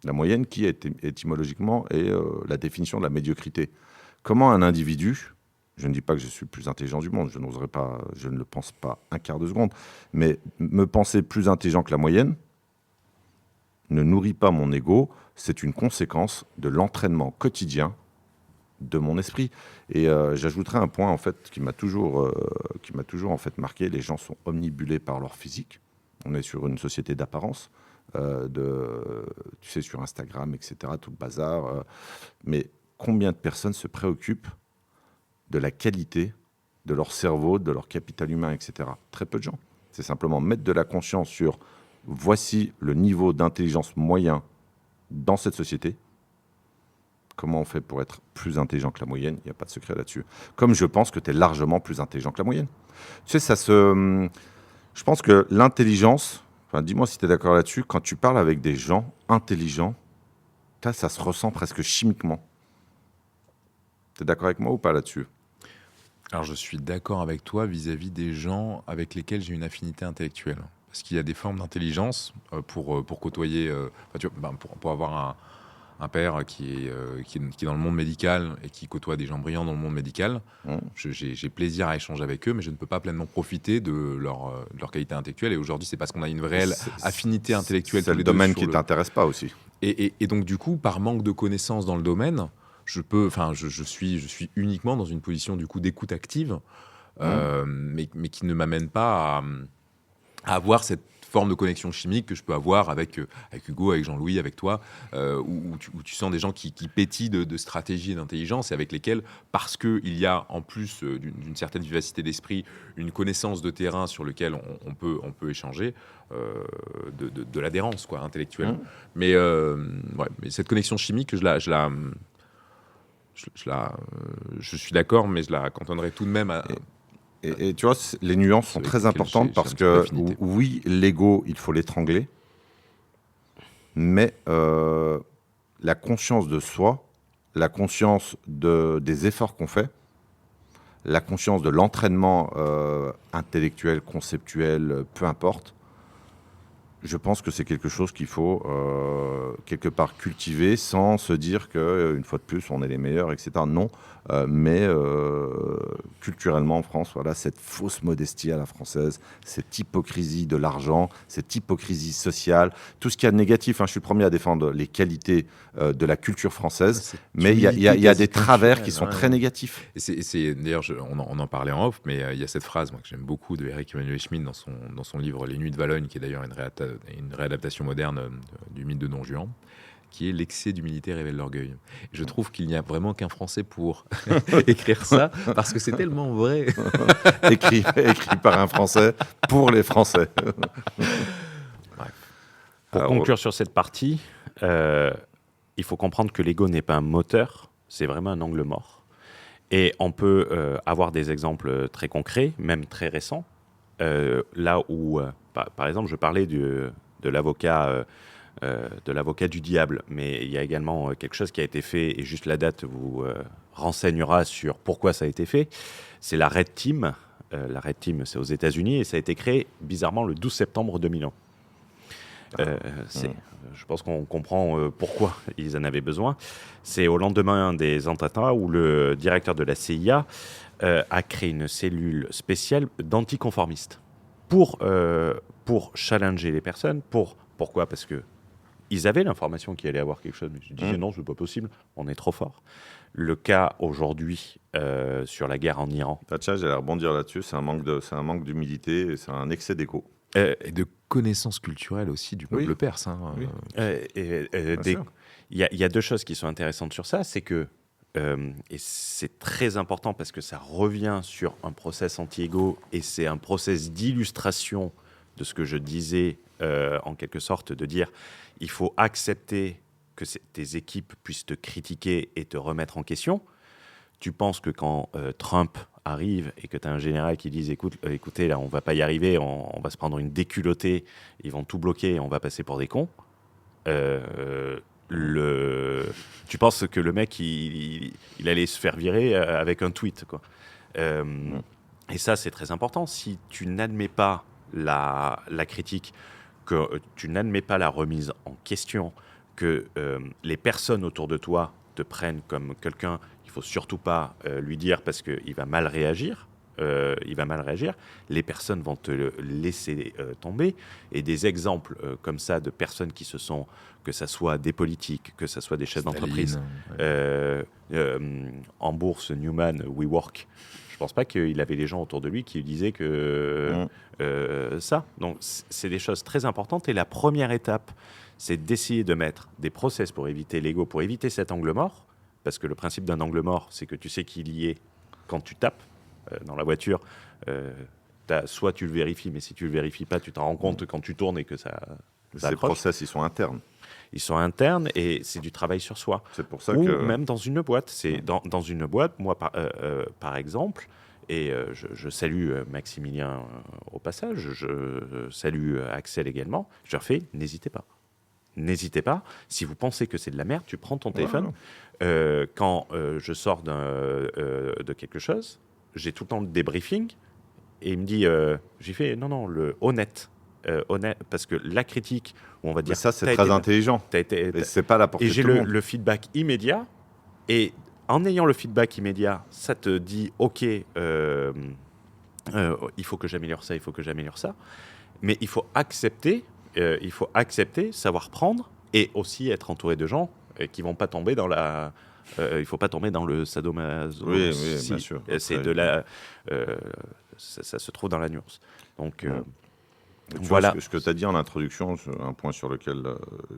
La moyenne qui étymologiquement est la définition de la médiocrité. Comment un individu, je ne dis pas que je suis le plus intelligent du monde, je ne le pense pas un quart de seconde, mais me penser plus intelligent que la moyenne ne nourrit pas mon ego, c'est une conséquence de l'entraînement quotidien de mon esprit. Et j'ajouterai un point en fait qui m'a toujours en fait marqué. Les gens sont omnibulés par leur physique. On est sur une société d'apparence, tu sais, sur Instagram, etc., tout le bazar. Mais combien de personnes se préoccupent de la qualité de leur cerveau, de leur capital humain, etc. Très peu de gens. C'est simplement mettre de la conscience sur voici le niveau d'intelligence moyen dans cette société. Comment on fait pour être plus intelligent que la moyenne? Il n'y a pas de secret là-dessus. Comme je pense que tu es largement plus intelligent que la moyenne. Tu sais, je pense que l'intelligence, dis-moi si tu es d'accord là-dessus, quand tu parles avec des gens intelligents, ça se ressent presque chimiquement. Tu es d'accord avec moi ou pas là-dessus? Alors je suis d'accord avec toi vis-à-vis des gens avec lesquels j'ai une affinité intellectuelle. Parce qu'il y a des formes d'intelligence pour côtoyer, pour avoir un père qui est dans le monde médical et qui côtoie des gens brillants dans le monde médical. J'ai plaisir à échanger avec eux, mais je ne peux pas pleinement profiter de leur qualité intellectuelle. Et aujourd'hui, c'est parce qu'on a une réelle affinité intellectuelle. C'est le domaine qui ne t'intéresse pas aussi. Et donc, du coup, par manque de connaissances dans le domaine, je suis uniquement dans une position du coup d'écoute active, mais qui ne m'amène pas à avoir cette forme de connexion chimique que je peux avoir avec Hugo, avec Jean-Louis, avec toi, où tu sens des gens qui pétillent de stratégie et d'intelligence et avec lesquels, parce qu'il y a en plus d'une certaine vivacité d'esprit, une connaissance de terrain sur lequel on peut échanger, de l'adhérence quoi, intellectuelle. Mais cette connexion chimique, je suis d'accord, mais je la cantonnerai tout de même à... Et tu vois, les nuances sont très importantes parce que, oui, l'ego, il faut l'étrangler, mais la conscience de soi, la conscience des efforts qu'on fait, la conscience de l'entraînement intellectuel, conceptuel, peu importe, je pense que c'est quelque chose qu'il faut quelque part cultiver sans se dire qu'une fois de plus, on est les meilleurs, etc. Non, mais culturellement en France, voilà, cette fausse modestie à la française, cette hypocrisie de l'argent, cette hypocrisie sociale, tout ce qu'il y a de négatif. Hein, je suis le premier à défendre les qualités de la culture française, mais il y a des travers qui sont très négatifs. Et d'ailleurs, on en parlait en off, mais il y a cette phrase moi, que j'aime beaucoup de Eric Emmanuel Schmitt dans son livre Les Nuits de Valogne, qui est d'ailleurs une réadaptation moderne du mythe de Don Juan, qui est l'excès d'humilité révèle l'orgueil. Et je trouve qu'il n'y a vraiment qu'un Français pour écrire ça, parce que c'est tellement vrai. écrit par un Français pour les Français. Pour conclure sur cette partie, il faut comprendre que l'ego n'est pas un moteur, c'est vraiment un angle mort. Et on peut avoir des exemples très concrets, même très récents, là où, par exemple, je parlais de l'avocat du diable, mais il y a également quelque chose qui a été fait, et juste la date vous renseignera sur pourquoi ça a été fait. C'est la Red Team. La Red Team, c'est aux États-Unis, et ça a été créé bizarrement le 12 septembre 2001. Je pense qu'on comprend pourquoi ils en avaient besoin. C'est au lendemain des attentats où le directeur de la CIA a créé une cellule spéciale d'anticonformistes pour challenger les personnes. Pourquoi ? Parce que ils avaient l'information qu'il allait y avoir quelque chose, mais je disais non, c'est pas possible, on est trop fort. Le cas aujourd'hui sur la guerre en Iran. Tiens, j'allais rebondir là-dessus, c'est un manque d'humilité, et c'est un excès d'écho. Et de connaissances culturelles aussi du peuple perse. Hein. Oui. Il y a deux choses qui sont intéressantes sur ça, c'est que, et c'est très important parce que ça revient sur un process anti-égo, et c'est un process d'illustration de ce que je disais, en quelque sorte, de dire il faut accepter que tes équipes puissent te critiquer et te remettre en question. Tu penses que quand Trump arrive et que tu as un général qui dit écoutez, là, on va pas y arriver, on va se prendre une déculottée, ils vont tout bloquer, on va passer pour des cons. Tu penses que le mec, il allait se faire virer avec un tweet, quoi. Et ça, c'est très important. Si tu n'admets pas la critique, que tu n'admets pas la remise en question, que les personnes autour de toi te prennent comme quelqu'un, il faut surtout pas lui dire parce qu'il va mal réagir. Les personnes vont te laisser tomber. Et des exemples comme ça de personnes qui se sont, que ça soit des politiques, que ça soit des chefs d'entreprise, en bourse, Newman, WeWork, je pense pas qu'il avait les gens autour de lui qui lui disaient que ça. Donc c'est des choses très importantes. Et la première étape, c'est d'essayer de mettre des process pour éviter l'ego, pour éviter cet angle mort. Parce que le principe d'un angle mort, c'est que tu sais qu'il y est quand tu tapes dans la voiture. Soit tu le vérifies, mais si tu le vérifies pas, tu t'en rends compte quand tu tournes et que ça Ces accroche. process, ils sont internes. Ils sont internes et c'est du travail sur soi. C'est pour ça Ou que... même dans une boîte. C'est dans une boîte, moi par exemple, et je salue Maximilien au passage, je salue Axel également, je leur fais, n'hésitez pas. N'hésitez pas, si vous pensez que c'est de la merde, tu prends ton téléphone. Quand je sors de quelque chose, j'ai tout le temps le débriefing, et il me dit, j'ai fait, non, le honnête, parce que la critique, on va dire... Mais ça, c'est très intelligent. Mais c'est pas la portée et de j'ai tout le monde. le feedback immédiat, et en ayant le feedback immédiat, ça te dit, ok, il faut que j'améliore ça, il faut que j'améliore ça, mais il faut accepter, savoir prendre, et aussi être entouré de gens qui vont pas tomber dans la... il faut pas tomber dans le sadomaso. Oui, bien sûr. C'est de la... ça se trouve dans la nuance. Donc... Voilà. Ce que tu as dit en introduction, un point sur lequel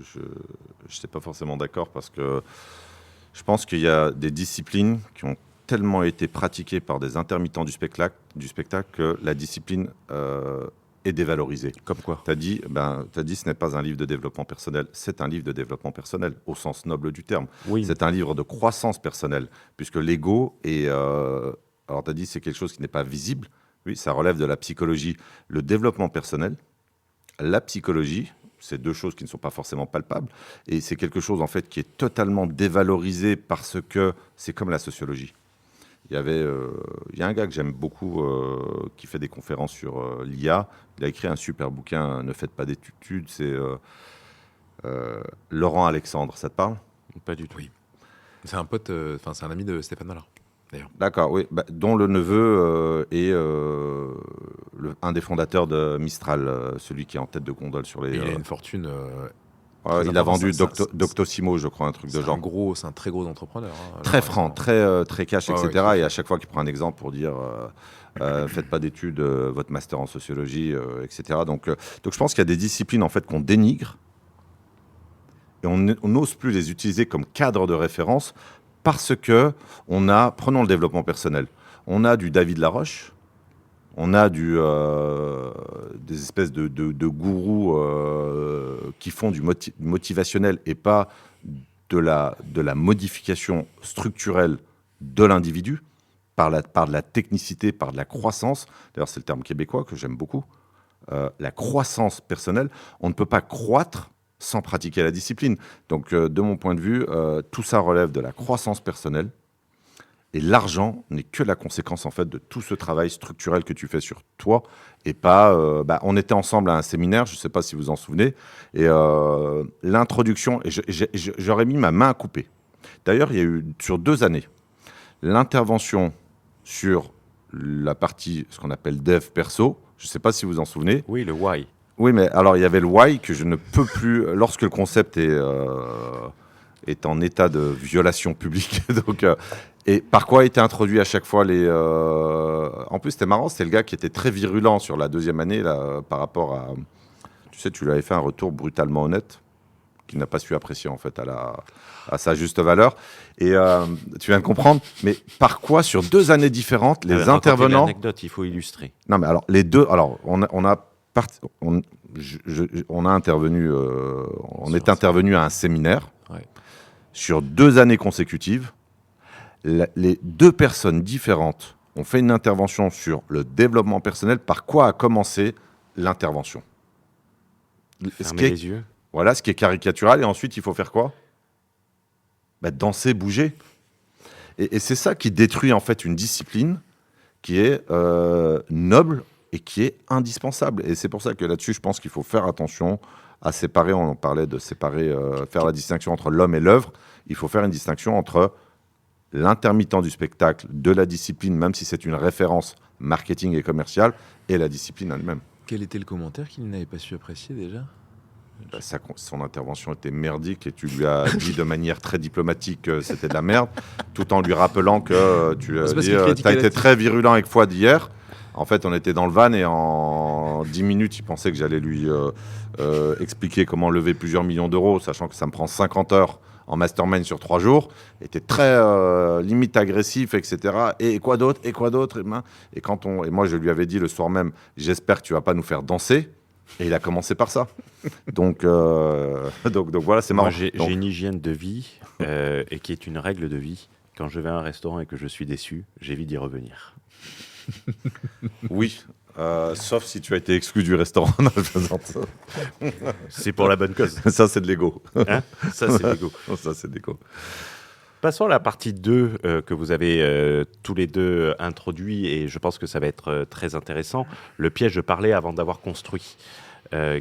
je n'étais pas forcément d'accord, parce que je pense qu'il y a des disciplines qui ont tellement été pratiquées par des intermittents du spectacle que la discipline est dévalorisée. Comme quoi? Tu as dit, ce n'est pas un livre de développement personnel, c'est un livre de développement personnel, au sens noble du terme. Oui. C'est un livre de croissance personnelle, puisque l'ego est... alors, tu as dit, c'est quelque chose qui n'est pas visible. Oui, ça relève de la psychologie. Le développement personnel, la psychologie, c'est deux choses qui ne sont pas forcément palpables, et c'est quelque chose, en fait, qui est totalement dévalorisé parce que c'est comme la sociologie. Il y a un gars que j'aime beaucoup qui fait des conférences sur l'IA. Il a écrit un super bouquin, Ne faites pas d'études, c'est Laurent Alexandre. Ça te parle? Pas du tout. Oui. C'est un pote, c'est un ami de Stéphane Allard, d'ailleurs. D'accord, oui. Dont le neveu est un des fondateurs de Mistral, celui qui est en tête de gondole sur les... Et il a une fortune. il a vendu Doctosimo, je crois, un truc de genre. C'est un très gros entrepreneur. Très franc, très cash, Ouais, etc. ouais, et à chaque fois qu'il prend un exemple pour dire faites pas d'études, votre master en sociologie, etc. Donc je pense qu'il y a des disciplines en fait qu'on dénigre et on n'ose plus les utiliser comme cadre de référence parce que prenons le développement personnel, on a du David Laroche. On a des espèces de gourous qui font du motivationnel et pas de la modification structurelle de l'individu par de la technicité, par de la croissance. D'ailleurs, c'est le terme québécois que j'aime beaucoup. La croissance personnelle. On ne peut pas croître sans pratiquer la discipline. Donc, de mon point de vue, tout ça relève de la croissance personnelle. Et l'argent n'est que la conséquence en fait de tout ce travail structurel que tu fais sur toi et pas. On était ensemble à un séminaire, je ne sais pas si vous en souvenez, et l'introduction. Et j'aurais mis ma main à couper. D'ailleurs, il y a eu sur 2 années l'intervention sur la partie ce qu'on appelle dev perso. Je ne sais pas si vous en souvenez. Oui, le why. Oui, mais alors il y avait le why que je ne peux plus lorsque le concept est en état de violation publique. Donc, et par quoi étaient introduits à chaque fois les... En plus, c'était marrant, c'était le gars qui était très virulent sur la 2e année là, par rapport à... Tu sais, tu lui avais fait un retour brutalement honnête, qu'il n'a pas su apprécier en fait à sa juste valeur. Et tu viens de comprendre, mais par quoi, sur 2 années différentes, les intervenants... L'anecdote, il faut illustrer. Non, mais alors, les deux... Alors, on a intervenu... on est intervenu à un séminaire. Ouais. Sur 2 années consécutives, les 2 personnes différentes ont fait une intervention sur le développement personnel. Par quoi a commencé l'intervention? Fermez les yeux. Voilà, ce qui est caricatural. Et ensuite, il faut faire quoi? Danser, bouger. Et c'est ça qui détruit en fait une discipline qui est noble et qui est indispensable. Et c'est pour ça que là-dessus, je pense qu'il faut faire attention à séparer. On en parlait de séparer, faire la distinction entre l'homme et l'œuvre. Il faut faire une distinction entre l'intermittent du spectacle, de la discipline, même si c'est une référence marketing et commerciale, et la discipline elle-même. Quel était le commentaire qu'il n'avait pas su apprécier déjà? Son intervention était merdique et tu lui as dit de manière très diplomatique que c'était de la merde, tout en lui rappelant que tu as été très virulent avec Fouad hier. En fait, on était dans le van et en 10 minutes, il pensait que j'allais lui expliquer comment lever plusieurs millions d'euros, sachant que ça me prend 50 heures en mastermind sur 3 jours. Il était très limite agressif, etc. Et quoi d'autre? Et moi, je lui avais dit le soir même, j'espère que tu vas pas nous faire danser. Et il a commencé par ça. Donc voilà, c'est marrant. Moi, j'ai une hygiène de vie et qui est une règle de vie. Quand je vais à un restaurant et que je suis déçu, j'évite d'y revenir. Oui, sauf si tu as été exclu du restaurant. Non, je plaisante. C'est pour la bonne cause. Ça, c'est de l'ego. Hein, ça, c'est l'ego. Ça, c'est de l'ego. Passons à la partie 2 que vous avez tous les deux introduit et je pense que ça va être très intéressant. Le piège de parler avant d'avoir construit,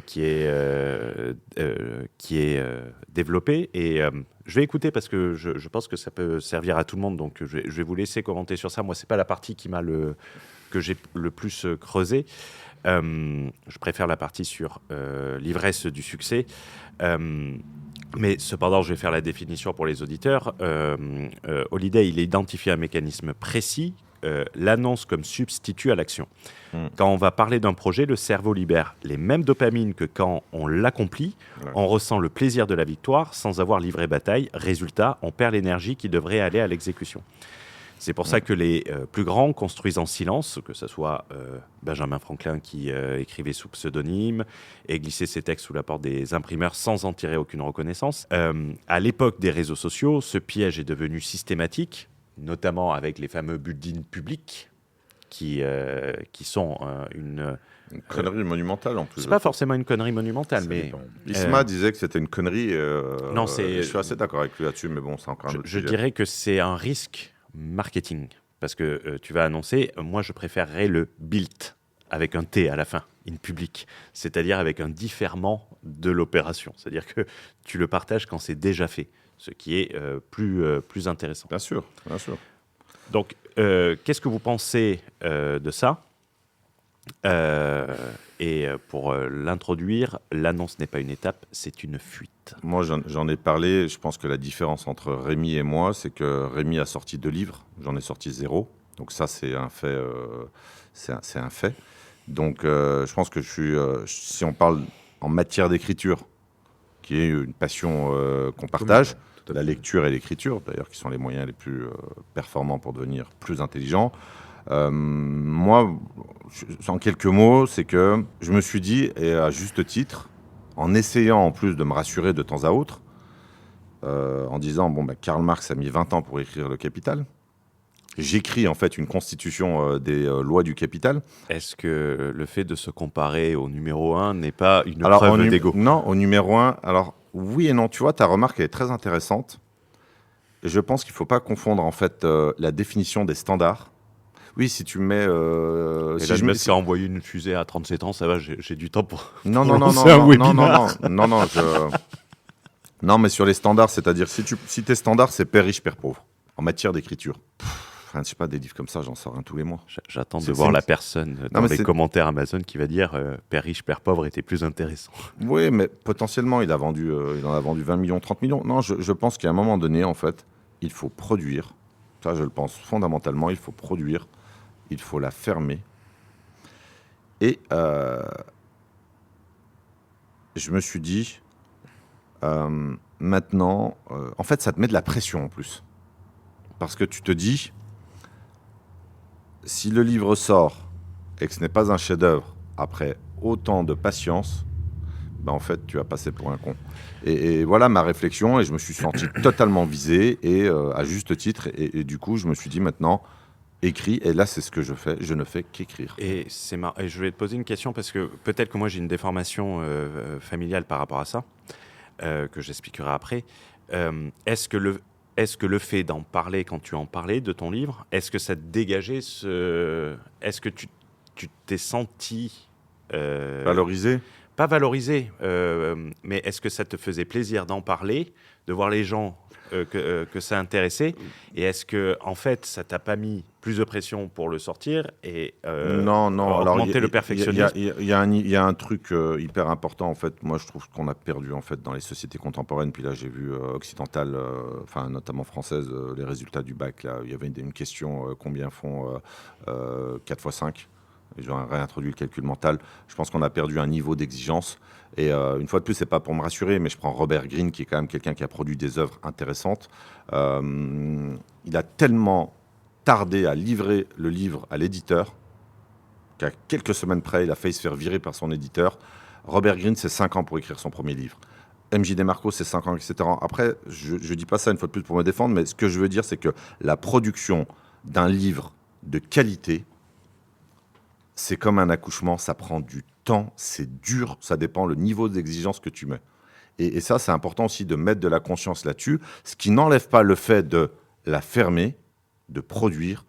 qui est développé. Et je vais écouter parce que je pense que ça peut servir à tout le monde. Donc je vais vous laisser commenter sur ça. Moi, c'est pas la partie que j'ai le plus creusé. Je préfère la partie sur l'ivresse du succès. Mais cependant, je vais faire la définition pour les auditeurs. Holiday, il a identifié un mécanisme précis l'annonce comme substitut à l'action. Quand on va parler d'un projet, le cerveau libère les mêmes dopamines que quand on l'accomplit. On ressent le plaisir de la victoire sans avoir livré bataille. Résultat, on perd l'énergie qui devrait aller à l'exécution. C'est pour ça que les plus grands construisent en silence, que ce soit Benjamin Franklin qui écrivait sous pseudonyme et glissait ses textes sous la porte des imprimeurs sans en tirer aucune reconnaissance. À l'époque des réseaux sociaux, ce piège est devenu systématique, notamment avec les fameux buildings publics qui sont une connerie monumentale en plus. C'est pas forcément une connerie monumentale, mais Isma disait que c'était une connerie. Non, je suis assez d'accord avec lui là-dessus, mais bon, c'est encore un autre je sujet. dirais que c'est un risque marketing, parce que tu vas annoncer, moi je préférerais le built avec un T à la fin, in public, c'est-à-dire avec un différement de l'opération, c'est-à-dire que tu le partages quand c'est déjà fait, ce qui est plus intéressant. Bien sûr, bien sûr. Donc, qu'est-ce que vous pensez de ça ? Et pour l'introduire, l'annonce n'est pas une étape, c'est une fuite. Moi, j'en ai parlé. Je pense que la différence entre Rémi et moi, c'est que Rémi a sorti 2 livres. J'en ai sorti 0. Donc ça, c'est un fait. C'est un fait. Donc, je pense que si on parle en matière d'écriture, qui est une passion qu'on partage, la lecture et l'écriture, d'ailleurs, qui sont les moyens les plus performants pour devenir plus intelligent. Moi, en quelques mots, c'est que je me suis dit, et à juste titre, en essayant en plus de me rassurer de temps à autre, en disant, Karl Marx a mis 20 ans pour écrire Le Capital. J'écris en fait une constitution des lois du capital. Est-ce que le fait de se comparer au numéro 1 n'est pas une preuve d'ego ? Non, au numéro 1, alors oui et non. Tu vois, ta remarque est très intéressante. Et je pense qu'il ne faut pas confondre en fait la définition des standards. Oui, si tu mets... Elon Musk a envoyé une fusée à 37 ans, ça va, j'ai du temps pour non, mais sur les standards, c'est-à-dire si tes standards, c'est père riche, père pauvre, en matière d'écriture. Enfin, je sais pas, des livres comme ça, j'en sors un tous les mois. J'attends de voir la personne dans les commentaires Amazon qui va dire père riche, père pauvre était plus intéressant. Oui, mais potentiellement, il en a vendu 20 millions, 30 millions. Non, je pense qu'à un moment donné, en fait, il faut produire. Ça, je le pense fondamentalement, il faut produire. Il faut la fermer. Et je me suis dit, maintenant, en fait, ça te met de la pression en plus. Parce que tu te dis, si le livre sort et que ce n'est pas un chef-d'œuvre, après autant de patience, en fait, tu vas passer pour un con. Et voilà ma réflexion, et je me suis senti totalement visé, et à juste titre, et du coup, je me suis dit maintenant, écrit, et là c'est ce que je fais, je ne fais qu'écrire. Et je vais te poser une question parce que peut-être que moi j'ai une déformation familiale par rapport à ça, que j'expliquerai après. Est-ce que le fait d'en parler quand tu en parlais de ton livre, est-ce que ça te dégageait est-ce que tu t'es senti... valorisé ? Pas valorisé, mais est-ce que ça te faisait plaisir d'en parler, de voir les gens que ça intéressait, et est-ce que en fait ça t'a pas mis plus de pression pour le sortir et non, augmenter le perfectionnisme? Il y a un truc hyper important en fait. Moi, je trouve qu'on a perdu en fait dans les sociétés contemporaines. Puis là, j'ai vu occidentales, enfin notamment françaises, les résultats du bac. Là, il y avait une question combien font 4 x 5. Ils ont réintroduit le calcul mental. Je pense qu'on a perdu un niveau d'exigence. Et une fois de plus, c'est pas pour me rassurer, mais je prends Robert Greene, qui est quand même quelqu'un qui a produit des œuvres intéressantes. Il a tellement tardé à livrer le livre à l'éditeur qu'à quelques semaines près, il a failli se faire virer par son éditeur. Robert Greene, c'est 5 ans pour écrire son premier livre. M.J. DeMarco, c'est 5 ans, etc. Après, je dis pas ça une fois de plus pour me défendre, mais ce que je veux dire, c'est que la production d'un livre de qualité, c'est comme un accouchement, ça prend du temps, c'est dur, ça dépend le niveau d'exigence que tu mets. Et ça, c'est important aussi de mettre de la conscience là-dessus, ce qui n'enlève pas le fait de la fermer, de produire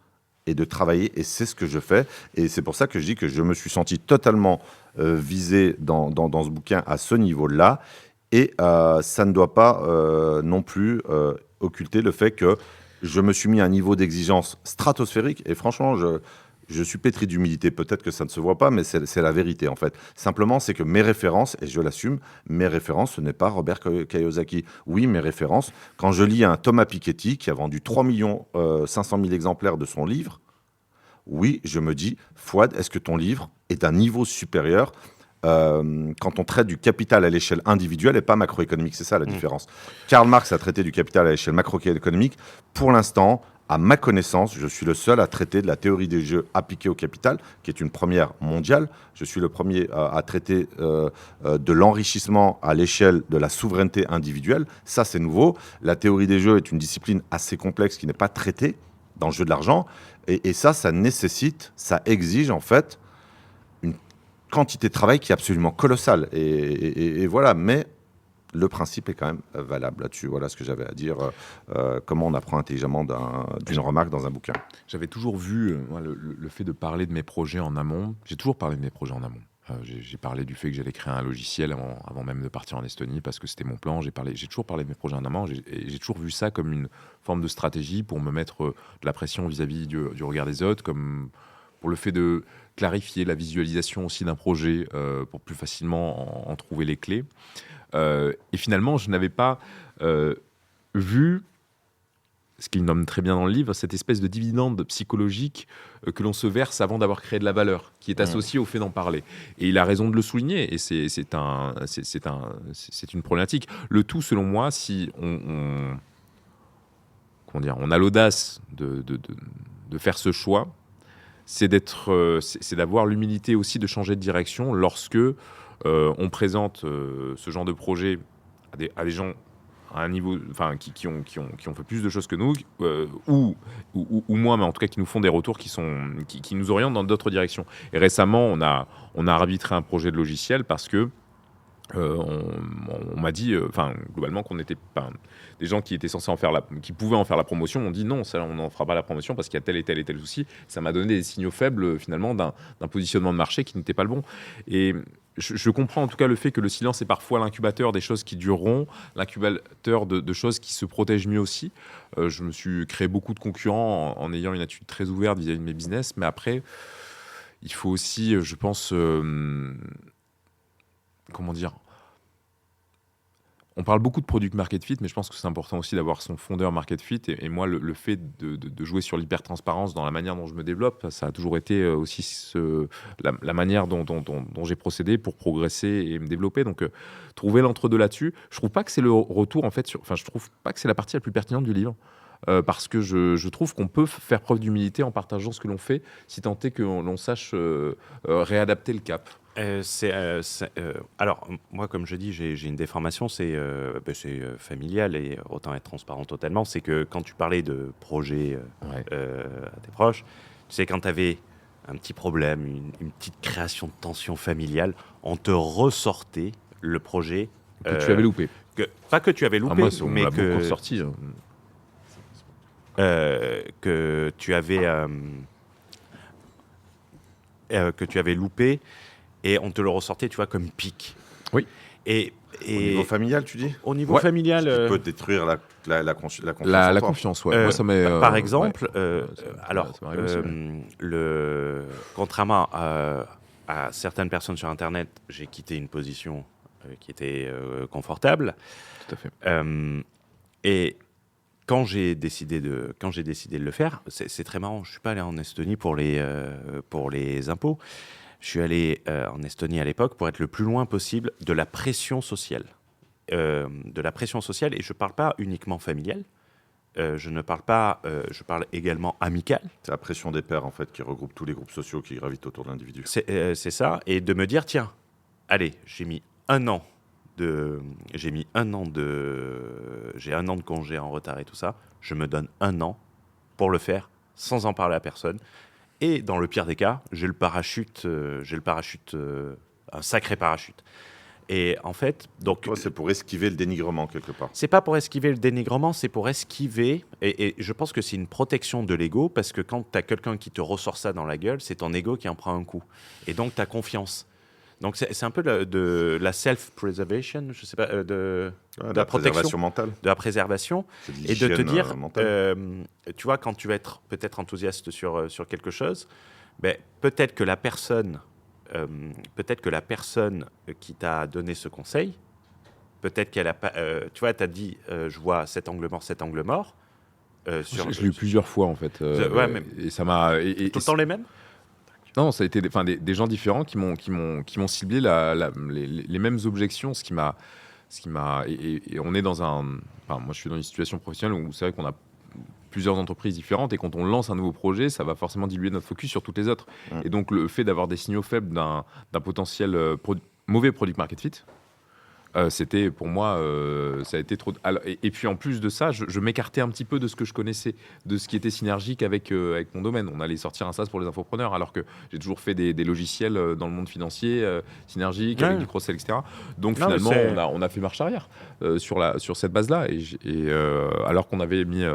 et de travailler, et c'est ce que je fais. Et c'est pour ça que je dis que je me suis senti totalement visé dans ce bouquin à ce niveau-là, et ça ne doit pas non plus occulter le fait que je me suis mis à un niveau d'exigence stratosphérique, et franchement, je suis pétri d'humilité, peut-être que ça ne se voit pas, mais c'est la vérité en fait. Simplement, c'est que mes références, et je l'assume, mes références, ce n'est pas Robert Kiyosaki. Oui, mes références, quand je lis un Thomas Piketty qui a vendu 3 500 000 exemplaires de son livre, oui, je me dis, Fouad, est-ce que ton livre est d'un niveau supérieur quand on traite du capital à l'échelle individuelle et pas macroéconomique? C'est ça la différence. Karl Marx a traité du capital à l'échelle macroéconomique. Pour l'instant, à ma connaissance, je suis le seul à traiter de la théorie des jeux appliquée au capital, qui est une première mondiale. Je suis le premier à traiter de l'enrichissement à l'échelle de la souveraineté individuelle. Ça, c'est nouveau. La théorie des jeux est une discipline assez complexe qui n'est pas traitée dans le jeu de l'argent. Et ça nécessite, ça exige en fait une quantité de travail qui est absolument colossale. Et voilà, mais le principe est quand même valable là-dessus. Voilà ce que j'avais à dire. Comment on apprend intelligemment d'une remarque dans un bouquin. J'avais toujours vu moi, le fait de parler de mes projets en amont. J'ai toujours parlé de mes projets en amont. J'ai parlé du fait que j'allais créer un logiciel avant même de partir en Estonie parce que c'était mon plan. J'ai toujours parlé de mes projets en amont. J'ai toujours vu ça comme une forme de stratégie pour me mettre de la pression vis-à-vis du regard des autres, comme pour le fait de clarifier la visualisation aussi d'un projet pour plus facilement en trouver les clés. Et finalement, je n'avais pas vu, ce qu'il nomme très bien dans le livre, cette espèce de dividende psychologique que l'on se verse avant d'avoir créé de la valeur, qui est associée au fait d'en parler. Et il a raison de le souligner, et c'est une problématique. Le tout, selon moi, si on a l'audace de faire ce choix, c'est d'avoir l'humilité aussi de changer de direction lorsque on présente ce genre de projet à des gens à un niveau, enfin, qui ont fait plus de choses que nous, ou moins, mais en tout cas qui nous font des retours qui nous orientent dans d'autres directions. Et récemment, on a arbitré un projet de logiciel parce que on m'a dit, globalement, qu'on était des gens qui étaient censés qui pouvaient en faire la promotion. On dit non, ça, on n'en fera pas la promotion parce qu'il y a tel et tel et tel souci. Ça m'a donné des signaux faibles finalement d'un positionnement de marché qui n'était pas le bon. Et je comprends en tout cas le fait que le silence est parfois l'incubateur des choses qui dureront, l'incubateur de choses qui se protègent mieux aussi. Je me suis créé beaucoup de concurrents en ayant une attitude très ouverte vis-à-vis de mes business, mais après, il faut aussi, je pense, comment dire, on parle beaucoup de product market fit, mais je pense que c'est important aussi d'avoir son fondeur market fit. Et moi, le fait de jouer sur l'hypertransparence dans la manière dont je me développe, ça a toujours été aussi la manière dont j'ai procédé pour progresser et me développer. Donc, trouver l'entre-deux là-dessus, je trouve pas que c'est le retour, en fait, je trouve pas que c'est la partie la plus pertinente du livre. Parce que je trouve qu'on peut faire preuve d'humilité en partageant ce que l'on fait, si tant est que l'on sache réadapter le cap. Alors, moi, comme je dis, j'ai une déformation, c'est familial et autant être transparent totalement. C'est que quand tu parlais de projet à tes proches, tu sais, quand tu avais un petit problème, une petite création de tension familiale, on te ressortait le projet. Que tu avais loupé. Pas que tu avais loupé, moi, mais que ressorti. Que tu avais loupé et on te le ressortait, tu vois, comme pic. Oui. Et au niveau familial, tu dis? Au niveau familial, qui peut détruire la confiance. La confiance, ouais. Moi, ça m'est, par exemple, ouais. Contrairement à certaines personnes sur Internet, j'ai quitté une position qui était confortable. Tout à fait. Et quand j'ai décidé de le faire, c'est très marrant. Je suis pas allé en Estonie pour les impôts. Je suis allé en Estonie à l'époque pour être le plus loin possible de la pression sociale. Et je parle pas uniquement familiale. Je parle également amicale. C'est la pression des pairs, en fait, qui regroupe tous les groupes sociaux qui gravitent autour de l'individu. C'est ça. Et de me dire, tiens, allez, j'ai un an de congé en retard et tout ça. Je me donne un an pour le faire sans en parler à personne. Et dans le pire des cas, j'ai le parachute, un sacré parachute. Et en fait, donc, toi, c'est pour esquiver le dénigrement quelque part. C'est pas pour esquiver le dénigrement, c'est pour esquiver. Et je pense que c'est une protection de l'ego parce que quand tu as quelqu'un qui te ressort ça dans la gueule, c'est ton ego qui en prend un coup. Et donc, tu as confiance. Donc, c'est un peu de la self-preservation, je sais pas, de la préservation mentale. De la préservation. Et de te dire, tu vois, quand tu vas être peut-être enthousiaste sur quelque chose, peut-être que la personne qui t'a donné ce conseil, peut-être qu'elle a pas, tu vois, t'as dit, je vois cet angle mort, Je l'ai eu plusieurs fois en fait. Ouais, mais- Et ça m'a. Tout le temps les mêmes? Non, ça a été des gens différents qui m'ont ciblé les mêmes objections, ce qui m'a et on est dans moi je suis dans une situation professionnelle où c'est vrai qu'on a plusieurs entreprises différentes et quand on lance un nouveau projet, ça va forcément diluer notre focus sur toutes les autres. Et donc le fait d'avoir des signaux faibles d'un potentiel mauvais product market fit, c'était pour moi, ça a été trop. Alors, et puis en plus de ça, je m'écartais un petit peu de ce que je connaissais, de ce qui était synergique avec mon domaine. On allait sortir un SaaS pour les infopreneurs, alors que j'ai toujours fait des logiciels dans le monde financier synergiques, avec du cross-sell, etc. Donc Non, mais finalement, on a fait marche arrière sur cette base-là. Alors qu'on avait mis.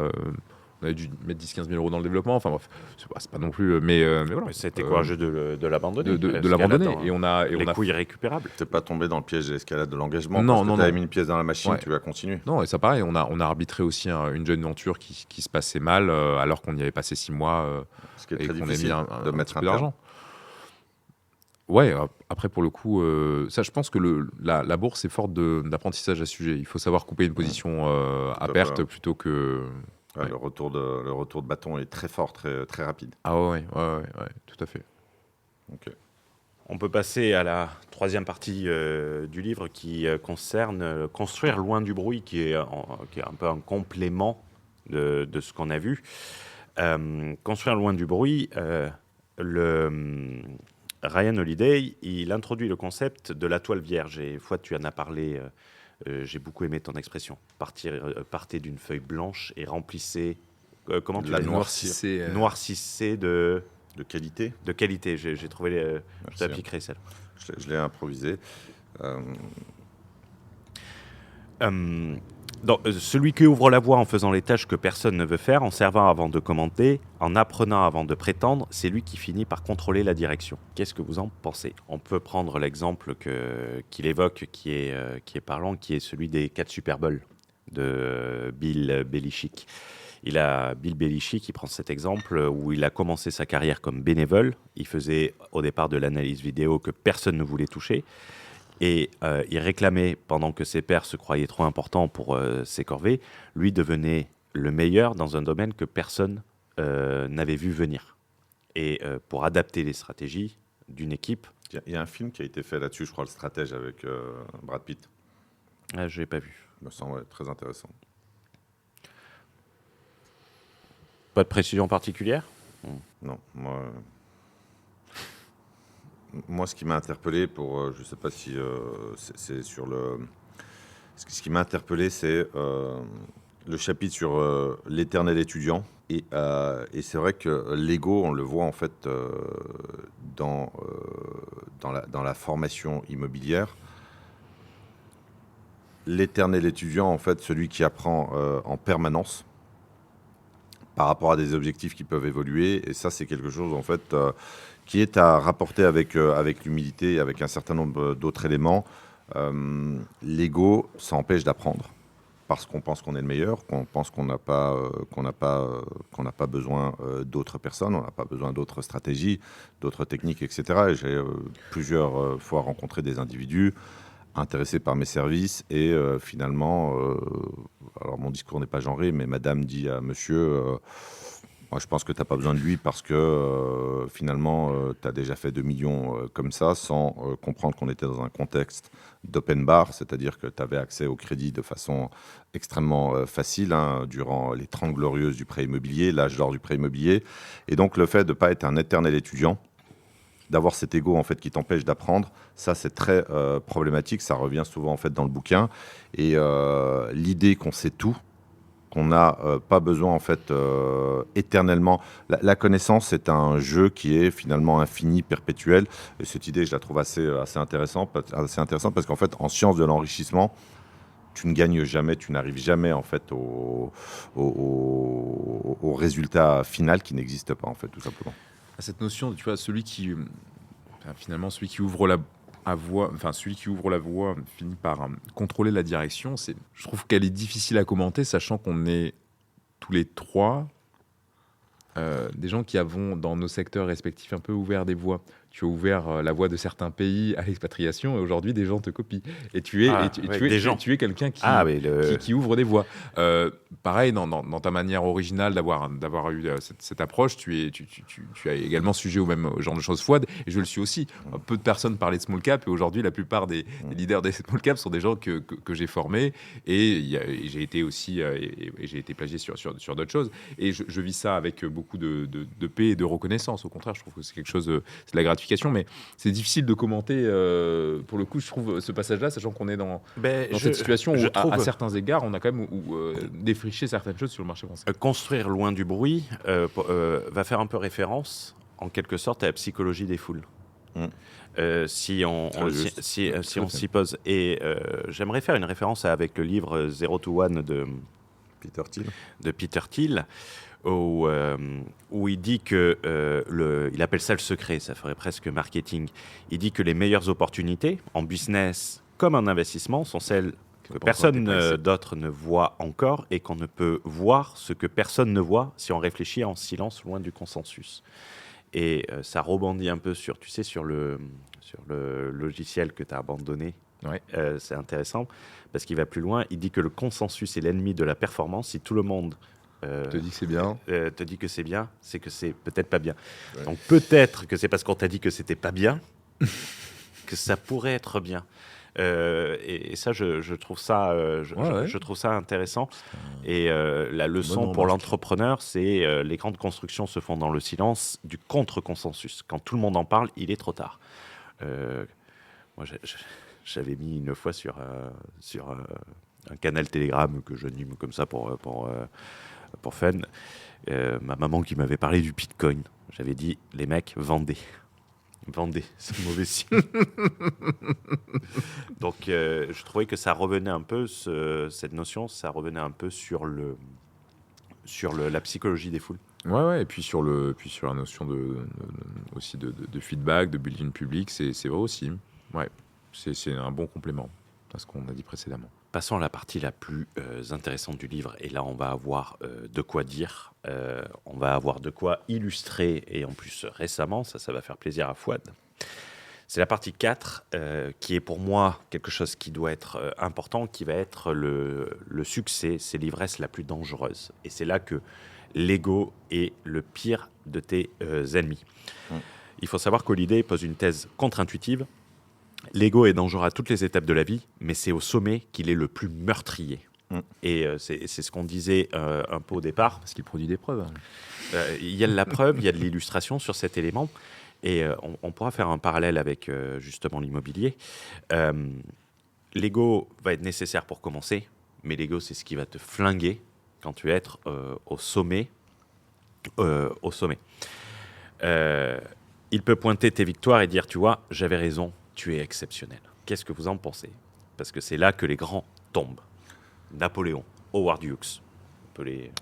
On avait dû mettre 10-15 000 euros dans le développement. Enfin bref, c'est pas non plus. Mais voilà. Mais c'était courageux de l'abandonner. De l'abandonner. Et on a coûts irrécupérables. T'es pas tombé dans le piège de l'escalade de l'engagement. Non, parce que non, t'avais non. mis une pièce dans la machine, Ouais. tu vas continuer. Non, et ça pareil, on a arbitré aussi une joint venture qui se passait mal, alors qu'on y avait passé 6 mois Ce qui est et très qu'on a mis difficile un de mettre petit un peu terme. d'argent. Ouais, après pour le coup, ça je pense que la bourse est forte d'apprentissage à ce sujet. Il faut savoir couper une position à Tout à perte fait. plutôt que... Ouais, Ouais. le retour de bâton est très fort, très, très rapide. Ah ouais, tout à fait. Ok. On peut passer à la troisième partie du livre qui concerne Construire loin du bruit, qui est un peu un complément de ce qu'on a vu. Construire loin du bruit, Ryan Holiday, il introduit le concept de la toile vierge. Et Fouad, tu en as parlé, j'ai beaucoup aimé ton expression. Partez d'une feuille blanche et remplissez... comment tu La l'as dit noircir. Noircissez de qualité. qualité. J'ai trouvé... je Merci. t'appliquerai celle. Je l'ai improvisé. Celui qui ouvre la voie en faisant les tâches que personne ne veut faire, en servant avant de commander, en apprenant avant de prétendre, c'est lui qui finit par contrôler la direction. Qu'est-ce que vous en pensez? On peut prendre l'exemple qu'il évoque, qui est parlant, qui est celui des 4 Super Bowls de Bill Belichick. Bill Belichick, il prend cet exemple où il a commencé sa carrière comme bénévole. Il faisait au départ de l'analyse vidéo que personne ne voulait toucher. Et il réclamait, pendant que ses pairs se croyaient trop importants pour ses corvées, lui devenait le meilleur dans un domaine que personne n'avait vu venir. Et pour adapter les stratégies d'une équipe... Il y a un film qui a été fait là-dessus, je crois, Le Stratège, avec Brad Pitt. je ne l'ai pas vu. Il me semble très intéressant. Pas de précision particulière? Non, moi, ce qui m'a interpellé, je ne sais pas si c'est sur le... Ce qui m'a interpellé, c'est le chapitre sur l'éternel étudiant. Et c'est vrai que l'ego, on le voit en fait dans la formation immobilière. L'éternel étudiant, en fait, celui qui apprend en permanence par rapport à des objectifs qui peuvent évoluer. Et ça, c'est quelque chose, en fait, qui est à rapporter avec l'humilité et avec un certain nombre d'autres éléments. L'ego, ça empêche d'apprendre. Parce qu'on pense qu'on est le meilleur, qu'on pense qu'on n'a pas besoin d'autres personnes, on n'a pas besoin d'autres stratégies, d'autres techniques, etc. Et j'ai plusieurs fois rencontré des individus intéressés par mes services et finalement, alors mon discours n'est pas genré, mais madame dit à monsieur, moi je pense que tu n'as pas besoin de lui parce que finalement tu as déjà fait 2 millions comme ça sans comprendre qu'on était dans un contexte d'open bar, c'est-à-dire que tu avais accès au crédit de façon extrêmement facile durant les 30 glorieuses du prêt immobilier, l'âge d'or du prêt immobilier. Et donc le fait de ne pas être un éternel étudiant, d'avoir cet ego en fait qui t'empêche d'apprendre, ça c'est très problématique, ça revient souvent en fait dans le bouquin. Et l'idée qu'on sait tout, qu'on n'a pas besoin en fait éternellement. La connaissance c'est un jeu qui est finalement infini, perpétuel. Et cette idée je la trouve assez intéressante parce qu'en fait en science de l'enrichissement, tu ne gagnes jamais, tu n'arrives jamais en fait au résultat final qui n'existe pas en fait tout simplement. Cette notion, tu vois, celui qui ouvre la voie, finit par contrôler la direction. Je trouve qu'elle est difficile à commenter, sachant qu'on est tous les trois des gens qui avons dans nos secteurs respectifs un peu ouvert des voies tu as ouvert la voie de certains pays à l'expatriation et aujourd'hui des gens te copient. Et tu es, tu es quelqu'un qui ouvre des voies. Pareil, dans ta manière originale d'avoir eu cette approche, tu as également sujet au même genre de choses, Fouad, et je le suis aussi. Peu de personnes parlaient de small cap et aujourd'hui la plupart des leaders des small cap sont des gens que j'ai formés et j'ai été aussi et j'ai été plagié sur d'autres choses. Et je vis ça avec beaucoup de paix et de reconnaissance. Au contraire, je trouve que c'est quelque chose, c'est de la gratification, mais c'est difficile de commenter. Pour le coup, je trouve ce passage-là, sachant qu'on est dans cette situation où, à certains égards, on a quand même défriché certaines choses sur le marché français. Construire loin du bruit va faire un peu référence, en quelque sorte, à la psychologie des foules. Si on s'y pose. Et j'aimerais faire une référence avec le livre Zero to One de Peter Thiel, où il dit que, il appelle ça le secret, ça ferait presque marketing. Il dit que les meilleures opportunités en business comme en investissement sont celles que personne d'autre ne voit encore et qu'on ne peut voir ce que personne ne voit si on réfléchit en silence loin du consensus. Et ça rebondit un peu sur le logiciel que tu as abandonné. Ouais. C'est intéressant parce qu'il va plus loin. Il dit que le consensus est l'ennemi de la performance. Si tout le monde te dit que c'est bien, te dit que c'est bien, c'est que c'est peut-être pas bien. Ouais. Donc peut-être que c'est parce qu'on t'a dit que c'était pas bien que ça pourrait être bien. Et ça, je trouve ça, je trouve ça intéressant. Et la leçon pour l'entrepreneur, c'est les grandes constructions se font dans le silence du contre-consensus. Quand tout le monde en parle, il est trop tard. Moi, j'avais mis une fois sur un canal Telegram que j'anime comme ça pour fun, ma maman qui m'avait parlé du Bitcoin. J'avais dit, les mecs, vendez, c'est mauvais signe. Donc, je trouvais que ça revenait un peu, cette notion, ça revenait un peu sur la psychologie des foules. Ouais, et puis sur la notion aussi de feedback, de building public, c'est vrai aussi. Ouais, c'est un bon complément à ce qu'on a dit précédemment. Passons à la partie la plus intéressante du livre, et là on va avoir de quoi dire, on va avoir de quoi illustrer, et en plus récemment, ça va faire plaisir à Fouad. C'est la partie 4, qui est pour moi quelque chose qui doit être important, qui va être le succès, c'est l'ivresse la plus dangereuse. Et c'est là que l'ego est le pire de tes ennemis. Il faut savoir qu'Holliday pose une thèse contre-intuitive. L'ego est dangereux à toutes les étapes de la vie, mais c'est au sommet qu'il est le plus meurtrier. Et c'est ce qu'on disait un peu au départ. Parce qu'il produit des preuves. Il y a de la preuve, il y a de l'illustration sur cet élément. Et on pourra faire un parallèle avec justement l'immobilier. L'ego va être nécessaire pour commencer, mais l'ego, c'est ce qui va te flinguer quand tu vas être au sommet. Il peut pointer tes victoires et dire, tu vois, j'avais raison, tu es exceptionnel. Qu'est-ce que vous en pensez ? Parce que c'est là que les grands tombent. Napoléon, Howard Hughes.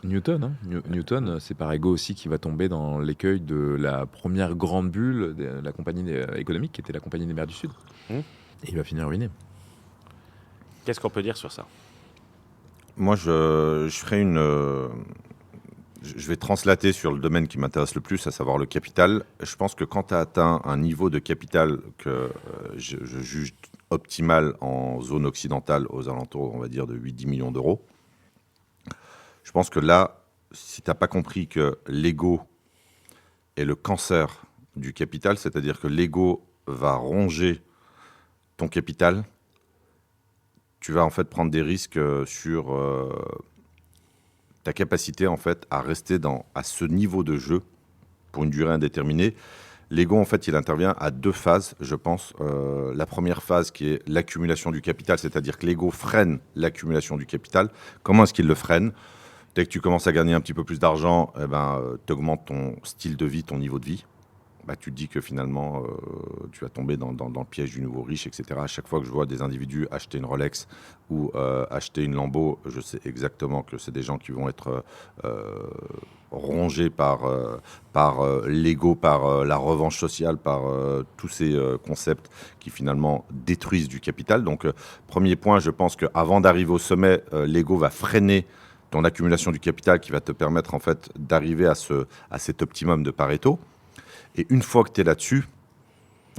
Newton, Newton, c'est par ego aussi qui va tomber dans l'écueil de la première grande bulle de la compagnie économique, qui était la compagnie des mers du Sud. Et il va finir ruiné. Qu'est-ce qu'on peut dire sur ça ? Moi, je ferai je vais translater sur le domaine qui m'intéresse le plus, à savoir le capital. Je pense que quand tu as atteint un niveau de capital que je juge optimal en zone occidentale, aux alentours, on va dire, de 8-10 millions d'euros, je pense que là, si tu n'as pas compris que l'ego est le cancer du capital, c'est-à-dire que l'ego va ronger ton capital, tu vas en fait prendre des risques sur ta capacité en fait à rester à ce niveau de jeu pour une durée indéterminée. L'ego, en fait, il intervient à 2 phases, je pense. La première phase qui est l'accumulation du capital, c'est-à-dire que l'ego freine l'accumulation du capital. Comment est-ce qu'il le freine ? Dès que tu commences à gagner un petit peu plus d'argent, tu augmentes ton style de vie, ton niveau de vie. Tu te dis que finalement, tu vas tomber dans le piège du nouveau riche, etc. À chaque fois que je vois des individus acheter une Rolex ou acheter une Lambo, je sais exactement que c'est des gens qui vont être rongés par l'ego, par la revanche sociale, par tous ces concepts qui finalement détruisent du capital. Donc, premier point, je pense qu'avant d'arriver au sommet, l'ego va freiner ton accumulation du capital qui va te permettre en fait d'arriver à cet optimum de Pareto. Et une fois que tu es là-dessus,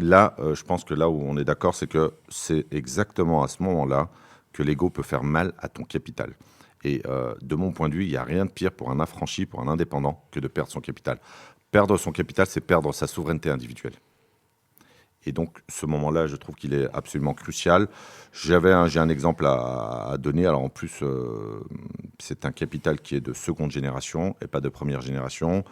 Là, je pense que là où on est d'accord, c'est que c'est exactement à ce moment-là que l'ego peut faire mal à ton capital. Et de mon point de vue, il n'y a rien de pire pour un affranchi, pour un indépendant, que de perdre son capital. Perdre son capital, c'est perdre sa souveraineté individuelle. Et donc, ce moment-là, je trouve qu'il est absolument crucial. J'ai un exemple à donner. Alors, en plus, c'est un capital qui est de seconde génération et pas de première génération.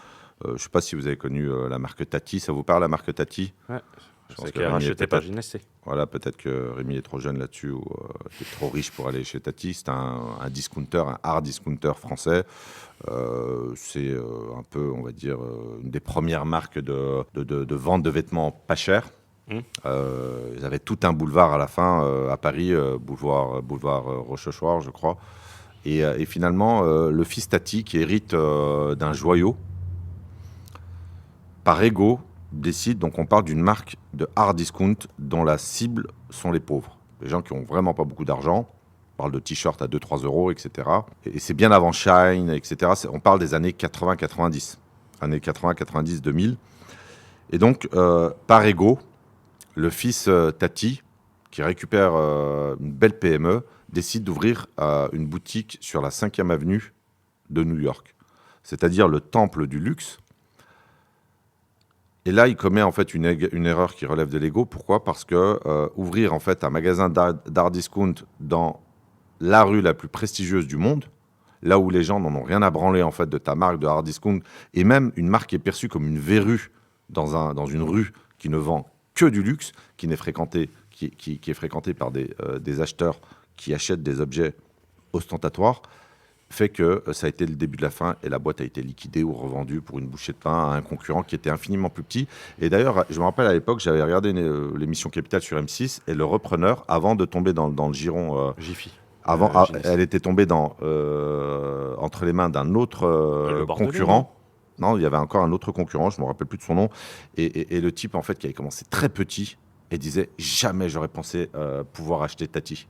Je ne sais pas si vous avez connu la marque Tati. Ça vous parle, la marque Tati? Ouais. Je C'est pense que qu'elle est Rémi est rachetée par peut-être- Ginesté. Voilà, peut-être que Rémi est trop jeune là-dessus ou est trop riche pour aller chez Tati. C'est un discounter, un hard discounter français. C'est un peu, on va dire, une des premières marques de vente de vêtements pas chers. Ils avaient tout un boulevard à la fin à Paris, boulevard Rochechouart, je crois. Et finalement, le fils Tati, qui hérite d'un joyau, par ego, décide, donc on parle d'une marque de hard discount dont la cible sont les pauvres. Les gens qui ont vraiment pas beaucoup d'argent. On parle de t-shirts à 2-3 euros, etc. Et c'est bien avant Shine, etc. On parle des années 80-90. Années 80, 90, 2000. Et donc, par ego, le fils Tati, qui récupère une belle PME, décide d'ouvrir une boutique sur la 5e avenue de New York. C'est-à-dire le temple du luxe. Et là, il commet en fait une erreur qui relève de l'ego. Pourquoi? Parce que ouvrir en fait un magasin d'art discount dans la rue la plus prestigieuse du monde, là où les gens n'en ont rien à branler en fait de ta marque de hard discount, et même une marque qui est perçue comme une verrue dans une rue qui ne vend que du luxe, qui est fréquentée par des acheteurs qui achètent des objets ostentatoires, fait que ça a été le début de la fin et la boîte a été liquidée ou revendue pour une bouchée de pain à un concurrent qui était infiniment plus petit. Et d'ailleurs, je me rappelle à l'époque, j'avais regardé l'émission Capital sur M6 et le repreneur, avant de tomber dans le giron... Jiffy. elle était tombée entre les mains d'un autre Le Bordelais, concurrent. Non, il y avait encore un autre concurrent, je ne me rappelle plus de son nom. Et le type, en fait, qui avait commencé très petit et disait « Jamais j'aurais pensé pouvoir acheter Tati ».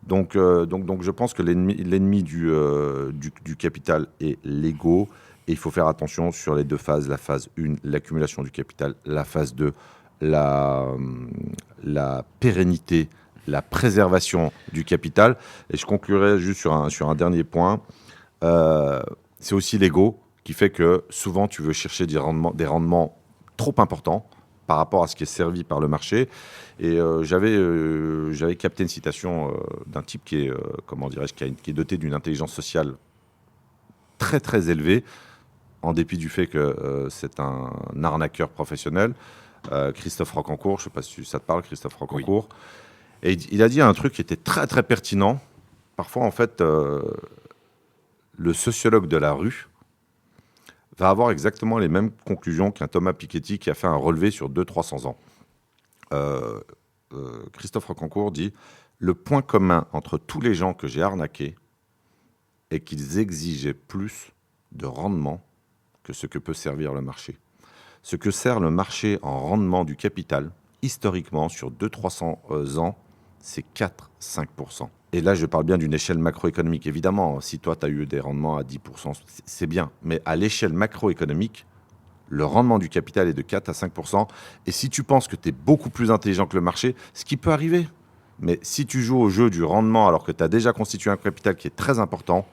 Donc, je pense que l'ennemi du capital est l'ego. Et il faut faire attention sur les deux phases. La phase 1, l'accumulation du capital. La phase 2, la pérennité, la préservation du capital. Et je conclurai juste sur un dernier point. C'est aussi l'ego qui fait que souvent tu veux chercher des rendements trop importants par rapport à ce qui est servi par le marché. Et j'avais capté une citation d'un type qui est, qui est doté d'une intelligence sociale très très élevée, en dépit du fait que c'est un arnaqueur professionnel, Christophe Rocancourt. Je ne sais pas si ça te parle, Christophe Rocancourt. Oui. Et il a dit un truc qui était très très pertinent. Parfois, en fait, le sociologue de la rue va avoir exactement les mêmes conclusions qu'un Thomas Piketty qui a fait un relevé sur 200-300 ans. Christophe Rocancourt dit « Le point commun entre tous les gens que j'ai arnaqués est qu'ils exigeaient plus de rendement que ce que peut servir le marché. Ce que sert le marché en rendement du capital, historiquement, sur 200-300 ans, c'est 4-5%. Et là, je parle bien d'une échelle macroéconomique. Évidemment, si toi, tu as eu des rendements à 10%, c'est bien. Mais à l'échelle macroéconomique, le rendement du capital est de 4 à 5%. Et si tu penses que tu es beaucoup plus intelligent que le marché, ce qui peut arriver, mais si tu joues au jeu du rendement alors que tu as déjà constitué un capital qui est très important,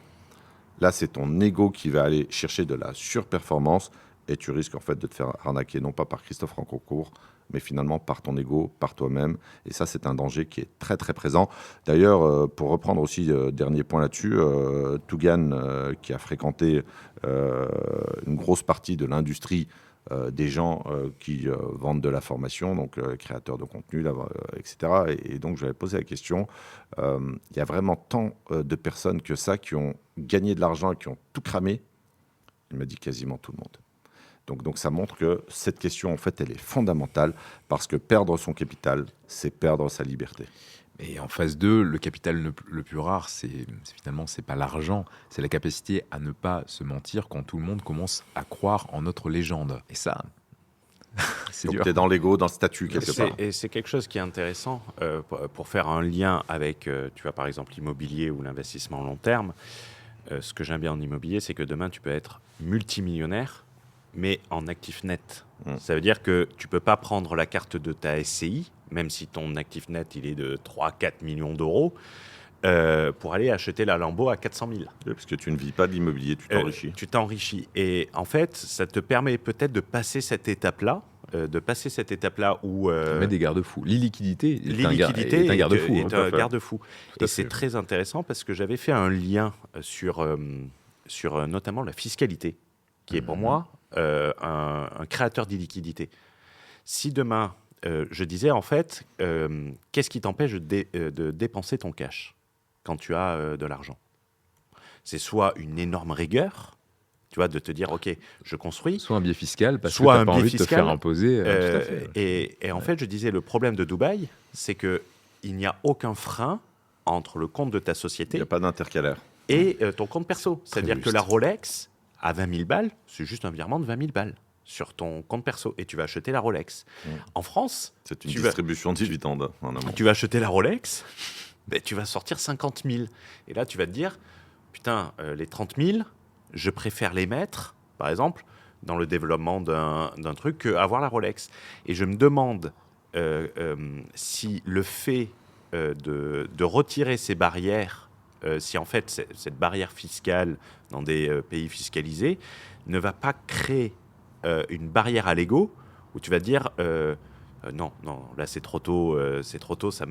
là, c'est ton ego qui va aller chercher de la surperformance et tu risques en fait de te faire arnaquer, non pas par Christophe Rocancourt, mais finalement par ton ego, par toi-même. Et ça, c'est un danger qui est très, très présent. D'ailleurs, pour reprendre aussi, dernier point là-dessus, Tougan, qui a fréquenté une grosse partie de l'industrie des gens qui vendent de la formation, donc créateurs de contenu, etc. Et donc, je lui avais posé la question, il y a vraiment tant de personnes que ça qui ont gagné de l'argent et qui ont tout cramé? Il m'a dit quasiment tout le monde. Donc ça montre que cette question, en fait, elle est fondamentale parce que perdre son capital, c'est perdre sa liberté. Et en phase 2, le capital le plus rare, finalement, c'est pas l'argent, c'est la capacité à ne pas se mentir quand tout le monde commence à croire en notre légende. Et ça, c'est dur. Donc tu es dans l'ego, dans le statut, quelque part. Et c'est quelque chose qui est intéressant pour faire un lien avec, tu vois, par exemple, l'immobilier ou l'investissement long terme. Ce que j'aime bien en immobilier, c'est que demain, tu peux être multimillionnaire mais en actif net. Ça veut dire que tu ne peux pas prendre la carte de ta SCI, même si ton actif net il est de 3-4 millions d'euros, pour aller acheter la Lambo à 400 000. Oui, parce que tu ne vis pas de l'immobilier, tu t'enrichis. Tu t'enrichis. Et en fait, ça te permet peut-être de passer cette étape-là, où... Mettre des garde-fous. L'illiquidité est un L'illiquidité garde-fou. est un garde-fou. à Et c'est fait. très intéressant parce que j'avais fait un lien sur notamment la fiscalité, qui est pour moi un créateur d'illiquidité. Si demain, je disais en fait, qu'est-ce qui t'empêche de dépenser ton cash quand tu as de l'argent? C'est soit une énorme rigueur, tu vois, de te dire, OK, je construis. Soit un biais fiscal, parce Soit que tu un n'as pas biais envie de te fiscal, faire imposer. Tout à fait. Et en fait, je disais, le problème de Dubaï, c'est qu'il n'y a aucun frein entre le compte de ta Il société n'y a pas d'intercalaire. et ton compte perso. C'est-à-dire que juste. la Rolex, à 20 000 balles, c'est juste un virement de 20 000 balles sur ton compte perso et tu vas acheter la Rolex. En France, C'est une tu vas- distribution de dividendes en amont. tu vas acheter la Rolex, ben, tu vas sortir 50 000. Et là, tu vas te dire, putain, les 30 000, je préfère les mettre, par exemple, dans le développement d'un truc qu'avoir la Rolex. Et je me demande si le fait de retirer ces barrières, si en fait cette barrière fiscale dans des pays fiscalisés ne va pas créer une barrière à l'ego où tu vas te dire non, là c'est trop tôt, ça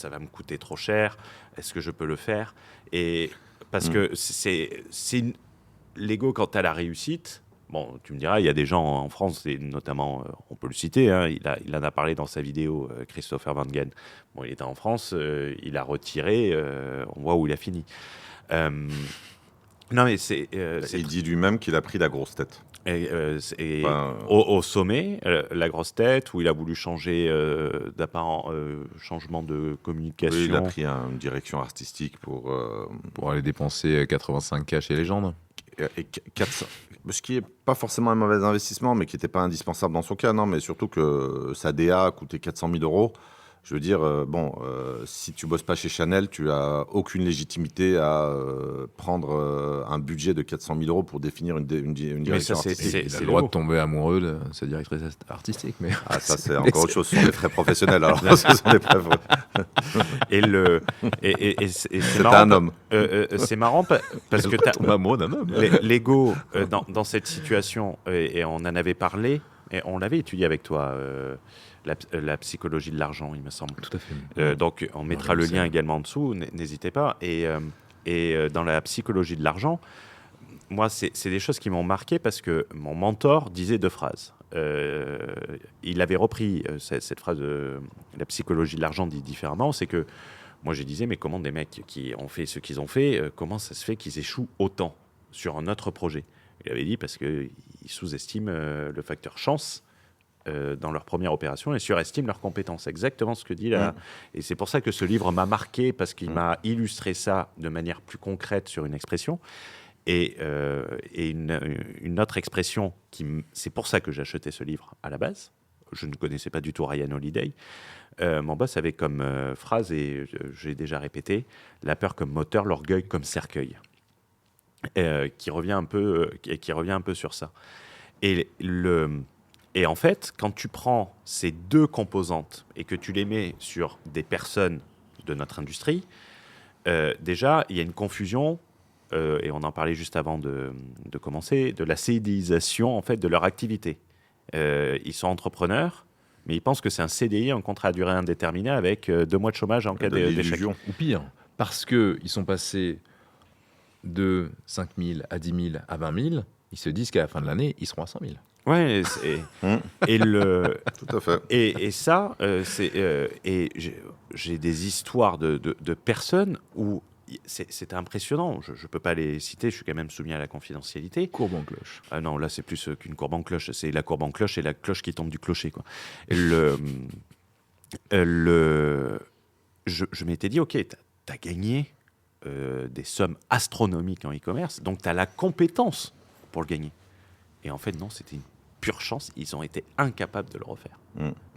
va me coûter trop cher, est-ce que je peux le faire? Et parce que l'ego quand tu as la réussite. Bon, tu me diras, il y a des gens en France, et notamment, on peut le citer, hein, il en a parlé dans sa vidéo, Christopher Van Gen. Bon, il était en France, il a retiré, on voit où il a fini. Non, mais c'est Il dit lui-même qu'il a pris la grosse tête. au sommet, la grosse tête, où il a voulu changer d'apparent changement de communication. Oui, il a pris une direction artistique pour Pour aller dépenser 85K chez Légende. et 400. Ce qui n'est pas forcément un mauvais investissement, mais qui n'était pas indispensable dans son cas, non, mais surtout que sa DA a coûté 400 000 euros. Je veux dire, si tu bosses pas chez Chanel, tu as aucune légitimité à prendre un budget de 400 000 euros pour définir une direction ça, artistique. Il a c'est le droit le de tomber amoureux de sa directrice artistique. Mais... Ah, ça, c'est encore autre chose. Ce sont des frais professionnels. Alors, ce sont des frais. Et c'est C'était marrant, un homme. c'est marrant parce que tombe amoureux d'un homme. l'ego dans cette situation, et on en avait parlé, et on l'avait étudié avec toi, la psychologie de l'argent, il me semble. Tout à fait. Donc on mettra le lien également en dessous, n'hésitez pas. Et dans la psychologie de l'argent, moi, c'est des choses qui m'ont marqué parce que mon mentor disait deux phrases. Il avait repris cette phrase de la psychologie de l'argent dit différemment, c'est que moi je disais, mais comment des mecs qui ont fait ce qu'ils ont fait, comment ça se fait qu'ils échouent autant sur un autre projet? Il avait dit parce qu'ils sous-estiment le facteur chance dans leur première opération et surestiment leurs compétences. Exactement ce que dit là. Et c'est pour ça que ce livre m'a marqué parce qu'il m'a illustré ça de manière plus concrète sur une expression. Et une autre expression, c'est pour ça que j'ai acheté ce livre à la base. Je ne connaissais pas du tout Ryan Holiday. Mon boss avait comme phrase, et j'ai déjà répété, la peur comme moteur, l'orgueil comme cercueil. Qui revient un peu sur ça. Et en fait, quand tu prends ces deux composantes et que tu les mets sur des personnes de notre industrie, déjà, il y a une confusion, et on en parlait juste avant de commencer, de la CDIsation en fait, de leur activité. Ils sont entrepreneurs, mais ils pensent que c'est un CDI, un contrat à durée indéterminée, avec 2 mois de chômage en cas d'échec. L'illusion. Ou pire, parce qu'ils sont passés de 5 000 à 10 000 à 20 000, ils se disent qu'à la fin de l'année, ils seront à 100 000. Ouais, Tout à fait. et ça, j'ai des histoires de personnes où c'est impressionnant. Je ne peux pas les citer, je suis quand même soumis à la confidentialité. Courbe en cloche. Ah non, là, c'est plus qu'une courbe en cloche. C'est la courbe en cloche et la cloche qui tombe du clocher, quoi. Et je m'étais dit, OK, tu as gagné des sommes astronomiques en e-commerce, donc tu as la compétence pour le gagner. Et en fait, non, c'était une pure chance. Ils ont été incapables de le refaire.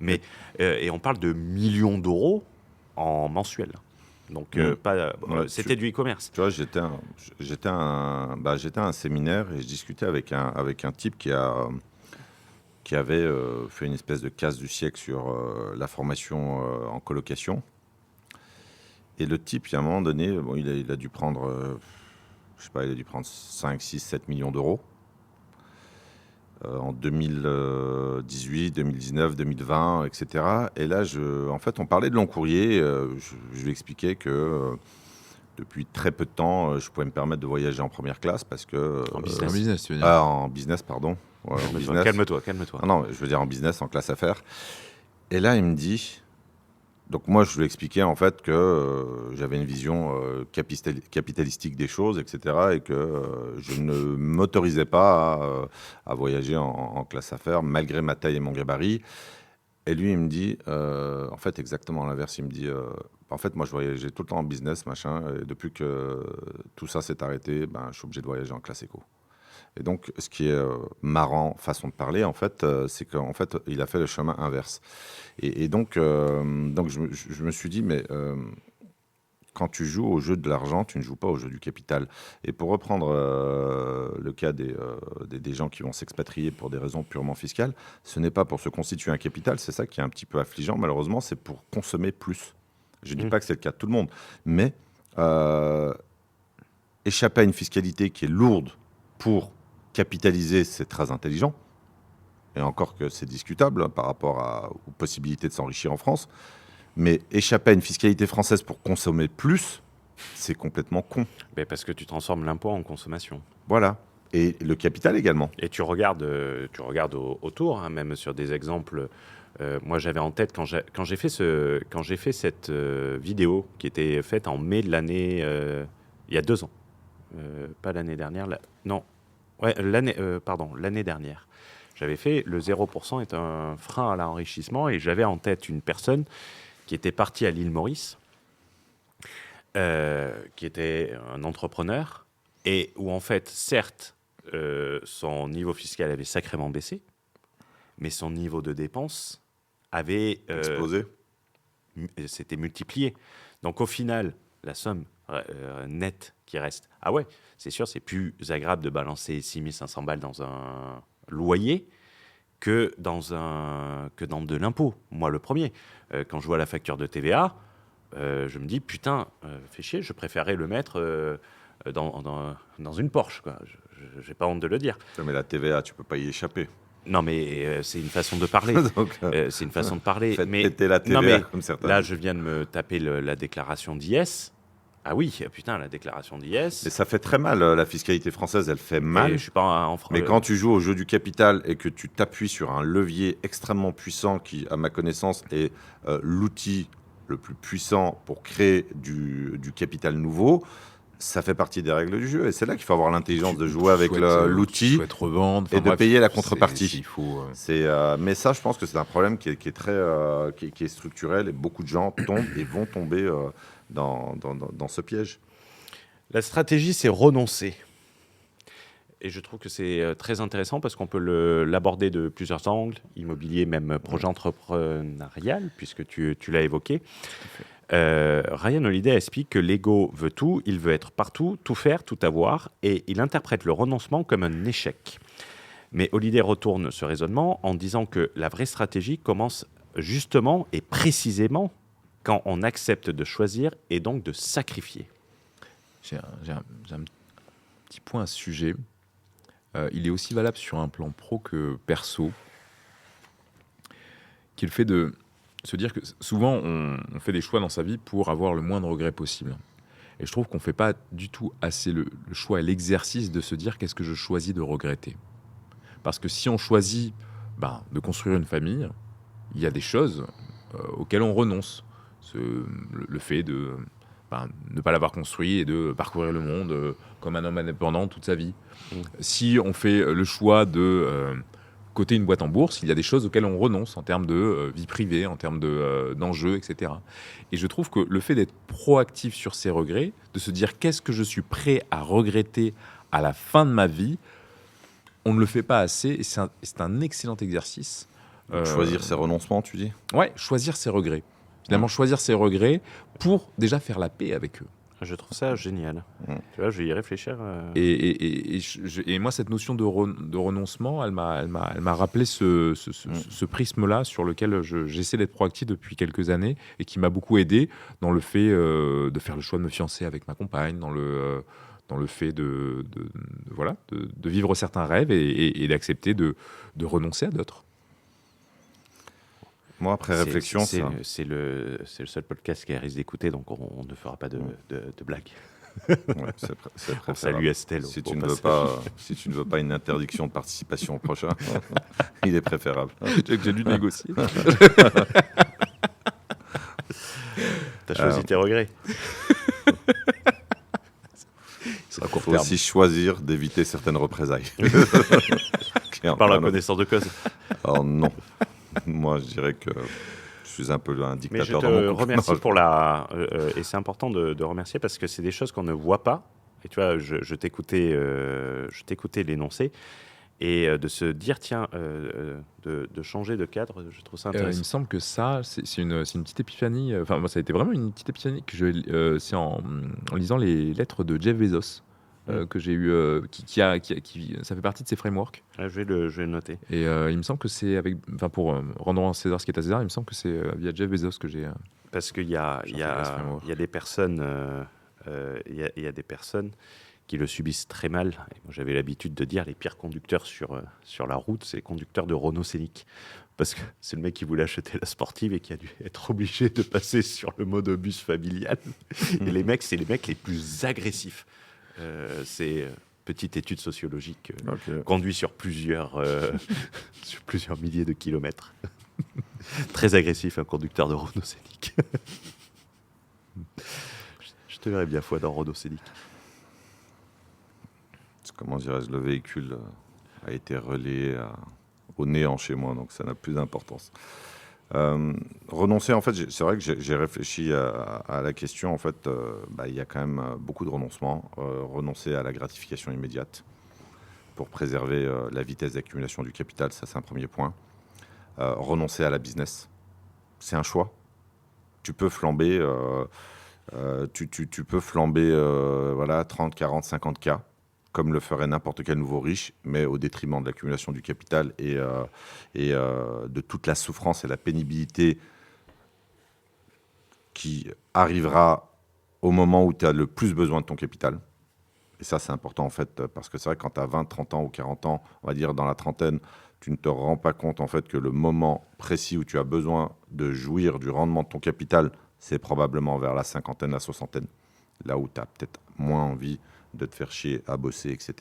Mais, et on parle de millions d'euros en mensuel. Donc, Ouais, c'était du e-commerce. Tu vois, j'étais à un séminaire et je discutais avec un type qui avait fait une espèce de casse du siècle sur la formation en colocation. Et le type, à un moment donné, bon, il a dû prendre, je sais pas, il a dû prendre 5, 6, 7 millions d'euros en 2018, 2019, 2020, etc. Et là, en fait, on parlait de long courrier. Je lui expliquais que depuis très peu de temps, je pouvais me permettre de voyager en première classe parce que... En En business. business, tu veux dire. en business, pardon. Ouais, en business. Calme-toi. Ah non, je veux dire en business, en classe affaires. Et là, il me dit... Donc moi, je lui expliquais en fait que j'avais une vision capitalistique des choses, etc. Et que je ne m'autorisais pas à voyager en classe affaires, malgré ma taille et mon gabarit. Et lui, il me dit, en fait, exactement l'inverse. Il me dit, en fait, moi, je voyageais tout le temps en business, machin. Et depuis que tout ça s'est arrêté, je suis obligé de voyager en classe éco. Et donc, ce qui est marrant, façon de parler, en fait, c'est qu'en fait, il a fait le chemin inverse. Et donc je me suis dit, mais quand tu joues au jeu de l'argent, tu ne joues pas au jeu du capital. Et pour reprendre le cas des gens qui vont s'expatrier pour des raisons purement fiscales, ce n'est pas pour se constituer un capital, c'est ça qui est un petit peu affligeant, malheureusement, c'est pour consommer plus. Je ne dis pas que c'est le cas de tout le monde, mais échapper à une fiscalité qui est lourde pour capitaliser, c'est très intelligent. Et encore que c'est discutable par rapport aux possibilités de s'enrichir en France. Mais échapper à une fiscalité française pour consommer plus, c'est complètement con. Mais parce que tu transformes l'impôt en consommation. Voilà. Et le capital également. Et tu regardes autour, hein, même sur des exemples. Moi, j'avais en tête quand j'ai fait cette vidéo qui était faite en mai de l'année, il y a 2 ans, pas l'année dernière. L'année dernière. J'avais fait le 0% est un frein à l'enrichissement et j'avais en tête une personne qui était partie à l'île Maurice, qui était un entrepreneur et où en fait, certes, son niveau fiscal avait sacrément baissé, mais son niveau de dépenses avait Explosé. s'était multiplié. Donc au final, la somme nette qui reste, ah ouais, c'est sûr, c'est plus agréable de balancer 6 500 balles dans un loyer que dans de l'impôt. Moi, le premier. Quand je vois la facture de TVA, je me dis, putain, fais chier, je préférais le mettre dans une Porsche, quoi. J'ai pas honte de le dire. Mais la TVA, tu peux pas y échapper. Non, mais c'est une façon de parler. Donc, C'est une façon de parler. faites Mais péter la TVA, non, mais comme certains là, disent. je viens de me taper la déclaration d'IS. Ah oui, putain, la déclaration d'IS. Mais ça fait très mal, la fiscalité française, elle fait mal. Et je suis pas en France. Mais quand tu joues au jeu du capital et que tu t'appuies sur un levier extrêmement puissant qui, à ma connaissance, est l'outil le plus puissant pour créer du capital nouveau, ça fait partie des règles du jeu. Et c'est là qu'il faut avoir l'intelligence de jouer avec l'outil souhaite revendre, et de payer la contrepartie. Il faut, Mais ça, je pense que c'est un problème qui est structurel et beaucoup de gens tombent et vont tomber dans ce piège. La stratégie, c'est renoncer. Et je trouve que c'est très intéressant parce qu'on peut l'aborder de plusieurs angles, immobilier, même projet entrepreneurial, puisque tu l'as évoqué. Ryan Holiday explique que l'ego veut tout, il veut être partout, tout faire, tout avoir, et il interprète le renoncement comme un échec. Mais Holiday retourne ce raisonnement en disant que la vraie stratégie commence justement et précisément quand on accepte de choisir et donc de sacrifier. J'ai un petit point à ce sujet. Il est aussi valable sur un plan pro que perso, qui est le fait de se dire que souvent on fait des choix dans sa vie pour avoir le moins de regrets possible. Et je trouve qu'on ne fait pas du tout assez le choix et l'exercice de se dire qu'est-ce que je choisis de regretter. Parce que si on choisit de construire une famille, il y a des choses auxquelles on renonce. Le fait de ne pas l'avoir construit et de parcourir le monde comme un homme indépendant toute sa vie. Si on fait le choix de coter une boîte en bourse, il y a des choses auxquelles on renonce en termes de vie privée, en termes d'enjeux, etc. Et je trouve que le fait d'être proactif sur ses regrets, de se dire qu'est-ce que je suis prêt à regretter à la fin de ma vie, on ne le fait pas assez et c'est un excellent exercice. Choisir ses renoncements, tu dis ? Ouais, choisir ses regrets. Finalement, choisir ses regrets pour déjà faire la paix avec eux. Je trouve ça génial. Tu vois, je vais y réfléchir. Et moi, cette notion de renoncement, elle m'a rappelé ce prisme-là sur lequel j'essaie d'être proactif depuis quelques années et qui m'a beaucoup aidé dans le fait de faire le choix de me fiancer avec ma compagne, dans le fait de vivre certains rêves et d'accepter de renoncer à d'autres. Moi, après réflexion, c'est le seul podcast qui risque d'écouter, donc on ne fera pas de blagues. Ouais, On salue Estelle. Si tu ne veux pas une interdiction de participation au prochain, il est préférable. J'ai dû négocier. T'as choisi tes regrets. Il faut aussi choisir d'éviter certaines représailles. Par la connaissance de cause. Oh non. Moi, je dirais que je suis un peu un dictateur dans Mais je mon te couple. remercie pour et c'est important de remercier parce que c'est des choses qu'on ne voit pas. Et tu vois, je t'écoutais l'énoncer et de se dire, tiens, de changer de cadre, je trouve ça Il intéressant. me semble que ça, c'est une petite épiphanie. Enfin, moi, ça a été vraiment une petite épiphanie que c'est en lisant les lettres de Jeff Bezos. Que j'ai eu, ça fait partie de ces frameworks. Je vais le noter. Et il me semble que c'est pour rendre à César ce qui est à César, il me semble que c'est via Jeff Bezos que j'ai. Parce qu'il y a des personnes, il y a des personnes qui le subissent très mal. Et moi, j'avais l'habitude de dire les pires conducteurs sur la route, c'est les conducteurs de Renault Scénic. Parce que c'est le mec qui voulait acheter la sportive et qui a dû être obligé de passer sur le mode bus familial. Et les mecs, c'est les mecs les plus agressifs. C'est petite étude sociologique conduit sur plusieurs milliers de kilomètres. Très agressif, un conducteur de Renault Scénic. Je te verrais bien fois dans Renault Scénic. Comment dirais-je, le véhicule a été relayé au néant chez moi, donc ça n'a plus d'importance. Renoncer, en fait, c'est vrai que j'ai réfléchi à la question. En fait, il y a quand même beaucoup de renoncements. Renoncer à la gratification immédiate pour préserver la vitesse d'accumulation du capital, ça c'est un premier point. Renoncer à la business, c'est un choix. Tu peux flamber, tu peux flamber 30, 40, 50 K, comme le ferait n'importe quel nouveau riche, mais au détriment de l'accumulation du capital et de toute la souffrance et la pénibilité qui arrivera au moment où tu as le plus besoin de ton capital. Et ça, c'est important, en fait, parce que c'est vrai que quand tu as 20, 30 ans ou 40 ans, on va dire dans la trentaine, tu ne te rends pas compte, en fait, que le moment précis où tu as besoin de jouir du rendement de ton capital, c'est probablement vers la cinquantaine, la soixantaine, là où tu as peut-être moins envie de te faire chier à bosser, etc.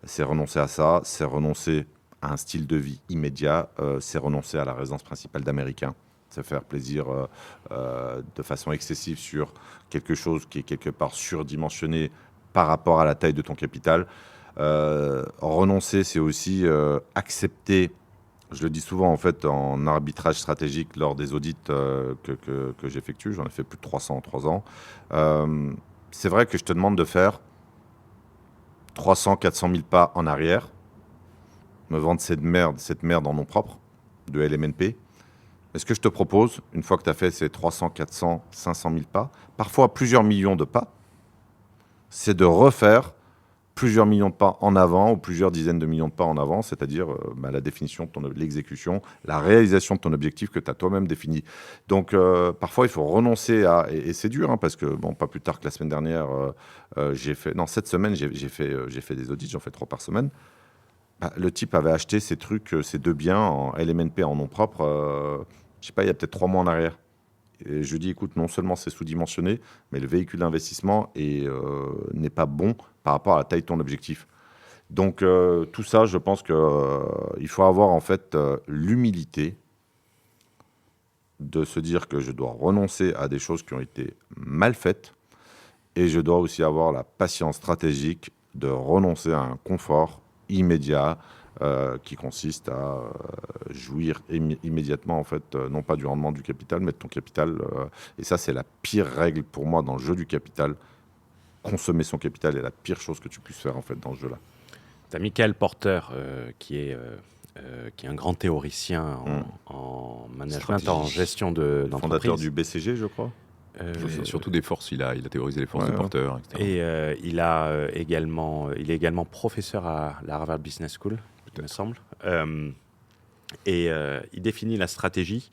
C'est renoncer à ça, c'est renoncer à un style de vie immédiat, c'est renoncer à la résidence principale d'Américain, c'est faire plaisir de façon excessive sur quelque chose qui est quelque part surdimensionné par rapport à la taille de ton capital. Renoncer, c'est aussi accepter, je le dis souvent en fait en arbitrage stratégique lors des audits que j'effectue, j'en ai fait plus de 300 en 3 ans. C'est vrai que je te demande de faire 300, 400 000 pas en arrière, me vendre cette merde en nom propre de LMNP. Et ce que je te propose, une fois que tu as fait ces 300, 400, 500 000 pas, parfois plusieurs millions de pas, c'est de refaire plusieurs millions de pas en avant ou plusieurs dizaines de millions de pas en avant, c'est-à-dire la définition de l'exécution, la réalisation de ton objectif que tu as toi-même défini. Donc parfois il faut renoncer à, et c'est dur, parce que pas plus tard que la semaine dernière, cette semaine j'ai fait des audits, j'en fais 3 par semaine. Le type avait acheté ces trucs, ces 2 biens en LMNP en nom propre, je sais pas, il y a peut-être 3 mois en arrière. Et je lui dis, écoute, non seulement c'est sous-dimensionné, mais le véhicule d'investissement n'est pas bon par rapport à la taille de ton objectif. Donc tout ça, je pense qu'il faut avoir en fait l'humilité de se dire que je dois renoncer à des choses qui ont été mal faites et je dois aussi avoir la patience stratégique de renoncer à un confort immédiat qui consiste à jouir immédiatement, en fait, non pas du rendement du capital, mais de ton capital. Et ça, c'est la pire règle pour moi dans le jeu du capital. Consommer son capital est la pire chose que tu puisses faire, en fait, dans ce jeu-là. Tu as Michael Porter, qui est qui est un grand théoricien en management, Stratégie. en gestion d'entreprise. Fondateur du BCG, je crois. Et surtout des forces, il a théorisé les forces Ouais, de porteurs, etc. Et il est également professeur à la Harvard Business School, il me semble. Il définit la stratégie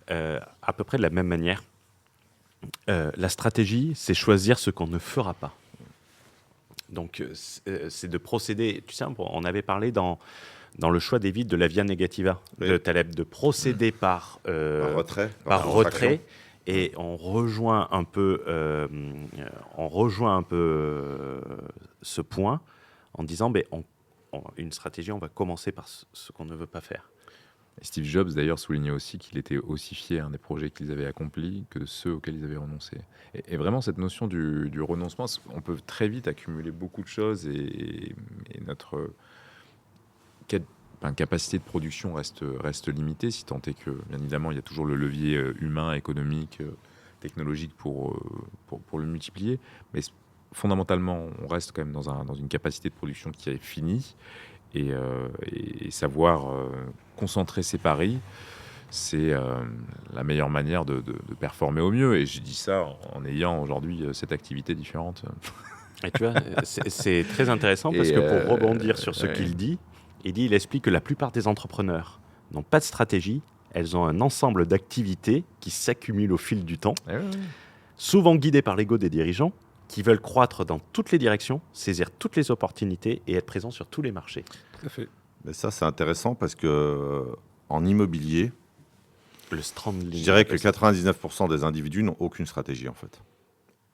à peu près de la même manière. La stratégie, c'est choisir ce qu'on ne fera pas. Donc, c'est de procéder. Tu sais, on avait parlé dans le choix des vides de la via negativa de Taleb, de procéder par retrait. par retrait. Et on rejoint un peu ce point en disant, une stratégie, on va commencer par ce qu'on ne veut pas faire. Et Steve Jobs, d'ailleurs, soulignait aussi qu'il était aussi fier des projets qu'ils avaient accomplis que de ceux auxquels ils avaient renoncé. Et vraiment, cette notion du renoncement, on peut très vite accumuler beaucoup de choses et notre capacité de production reste limitée, si tant est que, bien évidemment, il y a toujours le levier humain, économique, technologique pour le multiplier. Mais fondamentalement, on reste quand même dans une capacité de production qui est finie. Et savoir concentrer ses paris, c'est la meilleure manière de performer au mieux. Et je dis ça en ayant aujourd'hui cette activité différente. Et tu vois, c'est très intéressant parce que pour rebondir sur ce qu'il dit, il explique que la plupart des entrepreneurs n'ont pas de stratégie, elles ont un ensemble d'activités qui s'accumulent au fil du temps, souvent guidées par l'ego des dirigeants, qui veulent croître dans toutes les directions, saisir toutes les opportunités et être présents sur tous les marchés. Tout à fait. Mais ça, c'est intéressant parce que en immobilier, Le Strandling. je dirais que 99% des individus n'ont aucune stratégie, en fait.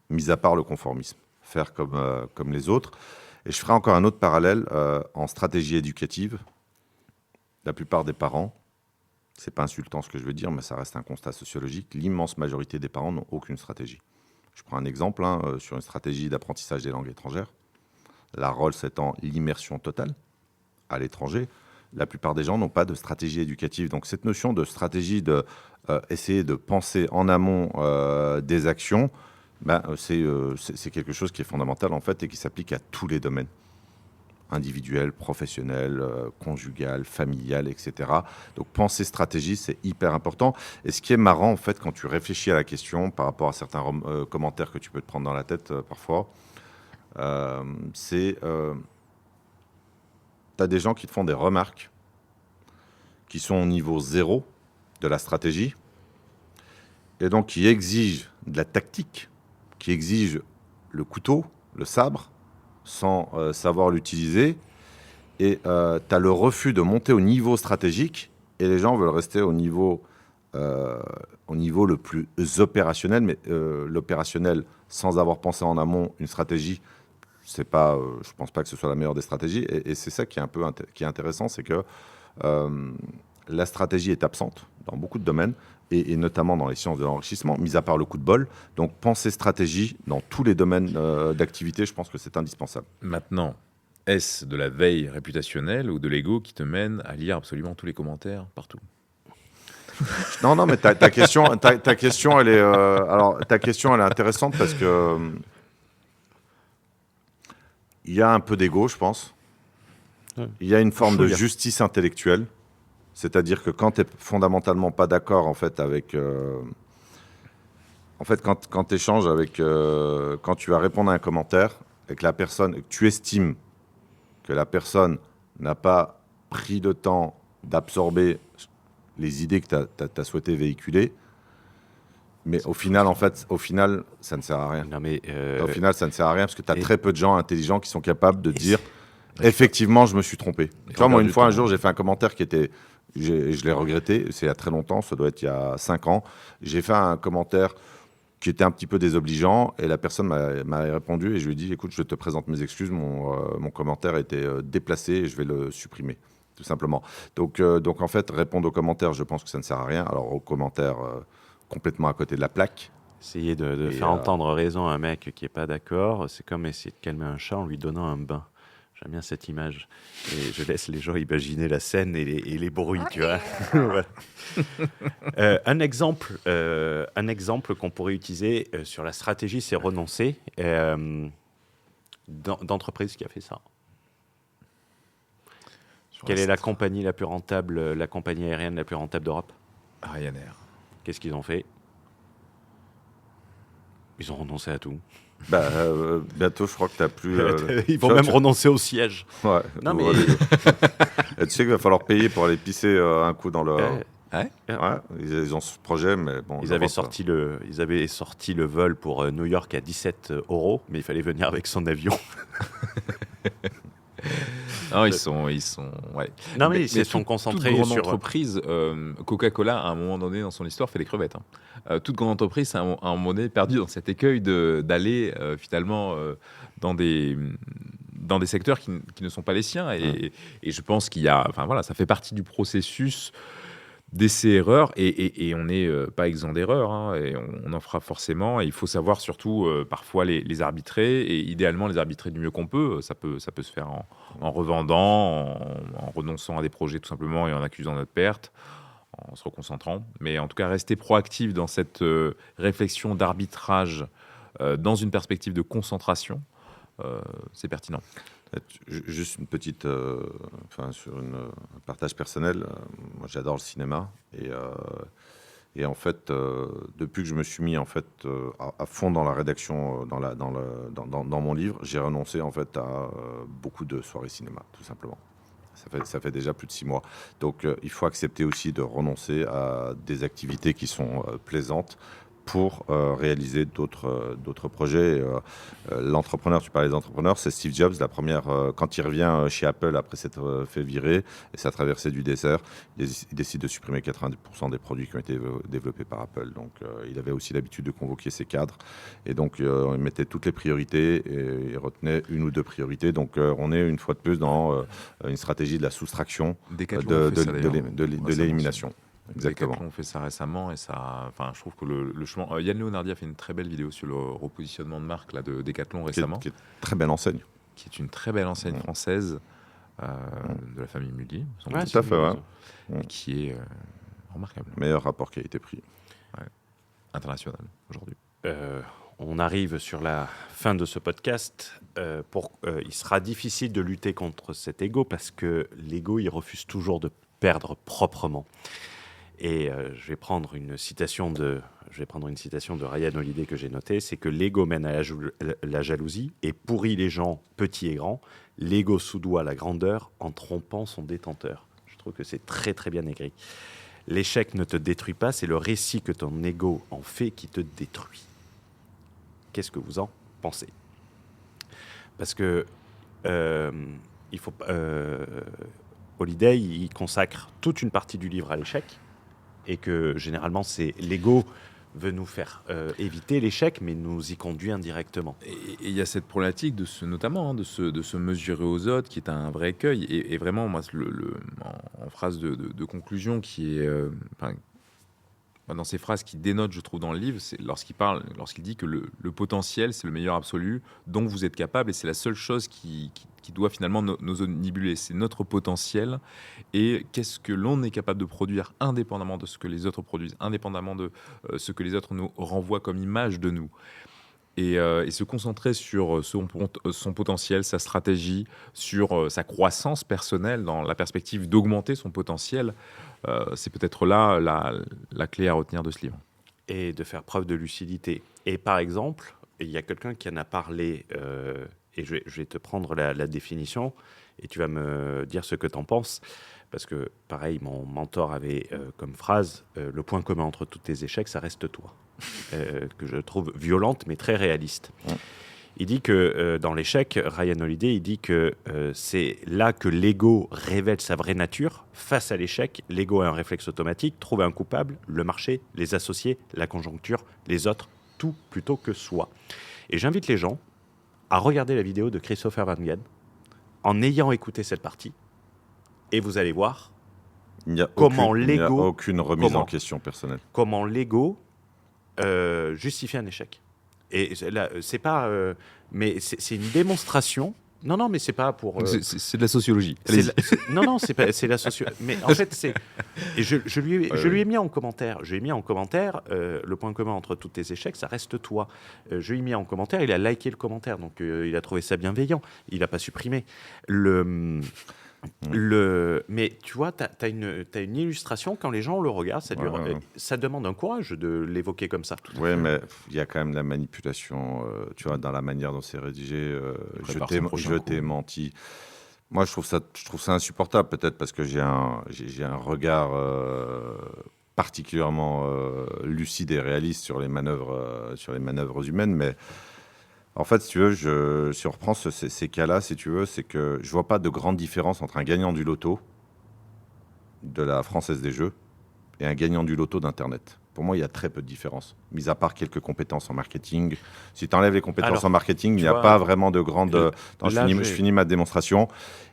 Mis à part le conformisme. Faire comme les autres. Et je ferai encore un autre parallèle en stratégie éducative. La plupart des parents, c'est pas insultant ce que je veux dire, mais ça reste un constat sociologique, l'immense majorité des parents n'ont aucune stratégie. Je prends un exemple sur une stratégie d'apprentissage des langues étrangères. La Rolls étant l'immersion totale à l'étranger, la plupart des gens n'ont pas de stratégie éducative. Donc cette notion de stratégie, essayer de penser en amont des actions, c'est quelque chose qui est fondamental en fait et qui s'applique à tous les domaines. Individuel, professionnel, conjugal, familial, etc. Donc penser stratégie, c'est hyper important. Et ce qui est marrant, en fait, quand tu réfléchis à la question par rapport à certains commentaires que tu peux te prendre dans la tête parfois, c'est... tu as des gens qui te font des remarques qui sont au niveau 0 de la stratégie et donc qui exigent de la tactique, qui exigent le couteau, le sabre, sans savoir l'utiliser. Et tu as le refus de monter au niveau stratégique et les gens veulent rester au niveau le plus opérationnel. Mais l'opérationnel, sans avoir pensé en amont une stratégie, c'est pas, je pense pas que ce soit la meilleure des stratégies. Et c'est ça qui est qui est intéressant, c'est que la stratégie est absente dans beaucoup de domaines, et notamment dans les sciences de l'enrichissement, mis à part le coup de bol. Donc penser stratégie dans tous les domaines d'activité, je pense que c'est indispensable. Maintenant, est-ce de la veille réputationnelle ou de l'ego qui te mène à lire absolument tous les commentaires partout ? Non, mais ta question, elle est, ta question, elle est intéressante parce que il y a un peu d'ego, je pense. Il y a une forme de justice intellectuelle. C'est-à-dire que quand tu n'es fondamentalement pas d'accord en fait, avec... quand tu échanges avec... quand tu vas répondre à un commentaire et que la personne... que tu estimes que la personne n'a pas pris le temps d'absorber les idées que tu as souhaité véhiculer, mais au final, ça ne sert à rien. Non, mais Au final, ça ne sert à rien parce que tu as très peu de gens intelligents qui sont capables de dire effectivement, je me suis trompé. Tu vois, moi, une fois, un jour, j'ai fait un commentaire qui était... je l'ai regretté, c'est il y a très longtemps, ça doit être il y a 5 ans. J'ai fait un commentaire qui était un petit peu désobligeant et la personne m'a répondu et je lui ai dit écoute, je te présente mes excuses, mon commentaire était déplacé et je vais le supprimer, tout simplement. Donc en fait, répondre aux commentaires, je pense que ça ne sert à rien. Alors aux commentaires complètement à côté de la plaque. Essayer de faire entendre raison à un mec qui n'est pas d'accord, c'est comme essayer de calmer un chat en lui donnant un bain. J'aime bien cette image. Et je laisse les gens imaginer la scène et les bruits, tu vois. Voilà. Un exemple qu'on pourrait utiliser sur la stratégie, c'est renoncer. D'entreprise qui a fait ça. Quelle est la compagnie la plus rentable, la compagnie aérienne la plus rentable d'Europe? Ryanair. Qu'est-ce qu'ils ont fait? Ils ont renoncé à tout. Bientôt, je crois que tu n'as plus. Ils vont même renoncer au siège. Ouais. Non, mais- Et tu sais qu'il va falloir payer pour aller pisser un coup dans le. Ouais. Ouais, ils ont ce projet, mais bon. Ils avaient sorti le vol pour New York à 17 €, mais il fallait venir avec son avion. Non, ils sont, ouais. Non, mais ils se sont concentrés toute grande sur. entreprise, Coca-Cola, à un moment donné dans son histoire, fait des crevettes. Toute grande entreprise, à un moment donné, perdu dans cet écueil d'aller finalement dans des secteurs qui ne sont pas les siens. Et je pense qu'il y a, enfin voilà, ça fait partie du processus d'essais-erreurs, et on n'est pas exempt d'erreurs, et on en fera forcément, et il faut savoir surtout parfois les arbitrer, et idéalement les arbitrer du mieux qu'on peut. Ça peut se faire en revendant, en renonçant à des projets tout simplement et en accusant notre perte, en se reconcentrant. Mais en tout cas, rester proactif dans cette réflexion d'arbitrage dans une perspective de concentration, c'est pertinent. Juste une petite, sur un partage personnel. Moi, j'adore le cinéma, et en fait, depuis que je me suis mis en fait à fond dans la rédaction, dans mon livre, j'ai renoncé en fait à beaucoup de soirées cinéma, tout simplement. Ça fait déjà plus de 6 mois. Donc, il faut accepter aussi de renoncer à des activités qui sont plaisantes pour réaliser d'autres projets. L'entrepreneur, tu parlais d'entrepreneur, c'est Steve Jobs, quand il revient chez Apple après s'être fait virer et sa traversée du désert, il décide de supprimer 90% des produits qui ont été développés par Apple. Donc il avait aussi l'habitude de convoquer ses cadres, et donc il mettait toutes les priorités et il retenait 1 ou 2 priorités. Donc on est une fois de plus dans une stratégie de la soustraction, de l'élimination. Exactement. On fait ça récemment, et je trouve que le chemin. Yann Leonardi a fait une très belle vidéo sur le repositionnement de marque de Decathlon récemment, qui est très belle enseigne. Qui est une très belle enseigne française de la famille Mullier, tout à fait, et qui est remarquable. Meilleur rapport qualité-prix. International aujourd'hui. On arrive sur la fin de ce podcast. Il sera difficile de lutter contre cet ego, parce que l'ego, il refuse toujours de perdre proprement. Et je vais prendre une citation de Ryan Holiday que j'ai notée, c'est que l'ego mène à la jalousie et pourrit les gens petits et grands. L'ego soudoie la grandeur en trompant son détenteur. Je trouve que c'est très très bien écrit. L'échec ne te détruit pas, c'est le récit que ton ego en fait qui te détruit. Qu'est-ce que vous en pensez? Parce que Holiday, il consacre toute une partie du livre à l'échec, et que généralement, c'est l'ego veut nous faire éviter l'échec, mais nous y conduit indirectement. Et il y a cette problématique de se mesurer aux autres, qui est un vrai écueil. Et vraiment, moi, en phrase de conclusion, qui est dans ces phrases qui dénotent, je trouve, dans le livre, c'est lorsqu'il dit que le potentiel, c'est le meilleur absolu dont vous êtes capable, et c'est la seule chose qui doit finalement nous omnibuler. C'est notre potentiel, et qu'est-ce que l'on est capable de produire indépendamment de ce que les autres produisent, indépendamment de ce que les autres nous renvoient comme image de nous. Et se concentrer sur son potentiel, sa stratégie, sur sa croissance personnelle, dans la perspective d'augmenter son potentiel, c'est peut-être là la clé à retenir de ce livre. Et de faire preuve de lucidité. Et par exemple, il y a quelqu'un qui en a parlé, et je vais te prendre la définition, et tu vas me dire ce que tu en penses. Parce que, pareil, mon mentor avait comme phrase « Le point commun entre tous tes échecs, ça reste toi ». Que je trouve violente, mais très réaliste. Il dit que dans l'échec, Ryan Holiday, il dit que c'est là que l'ego révèle sa vraie nature. Face à l'échec, l'ego a un réflexe automatique, trouve un coupable, le marché, les associés, la conjoncture, les autres, tout plutôt que soi. Et j'invite les gens à regarder la vidéo de Christopher Van Gogh en ayant écouté cette partie, et vous allez voir comment l'ego... Il n'y a aucune remise en question personnelle. Comment l'ego justifie un échec. Et là, c'est pas... mais c'est une démonstration... Non, mais c'est pas pour... C'est de la sociologie. Non, c'est la sociologie. Mais en fait, et je lui ai mis en commentaire. Je lui ai mis en commentaire le point commun entre tous tes échecs, ça reste toi. Je lui ai mis en commentaire, il a liké le commentaire, donc il a trouvé ça bienveillant. Il n'a pas supprimé. Mais tu vois, tu as une illustration, quand les gens le regardent, ça demande un courage de l'évoquer comme ça. Oui, mais il y a quand même la manipulation, tu vois, dans la manière dont c'est rédigé. Je t'ai menti. Moi, je trouve ça insupportable, peut-être parce que j'ai un regard particulièrement lucide et réaliste sur les manœuvres humaines, mais en fait, si tu veux, si on reprend ces cas-là, si tu veux, c'est que je vois pas de grande différence entre un gagnant du loto de la Française des Jeux et un gagnant du loto d'Internet. Pour moi, il y a très peu de différence, mis à part quelques compétences en marketing. Si tu enlèves les compétences en marketing, il n'y a pas vraiment de grande... je finis ma démonstration.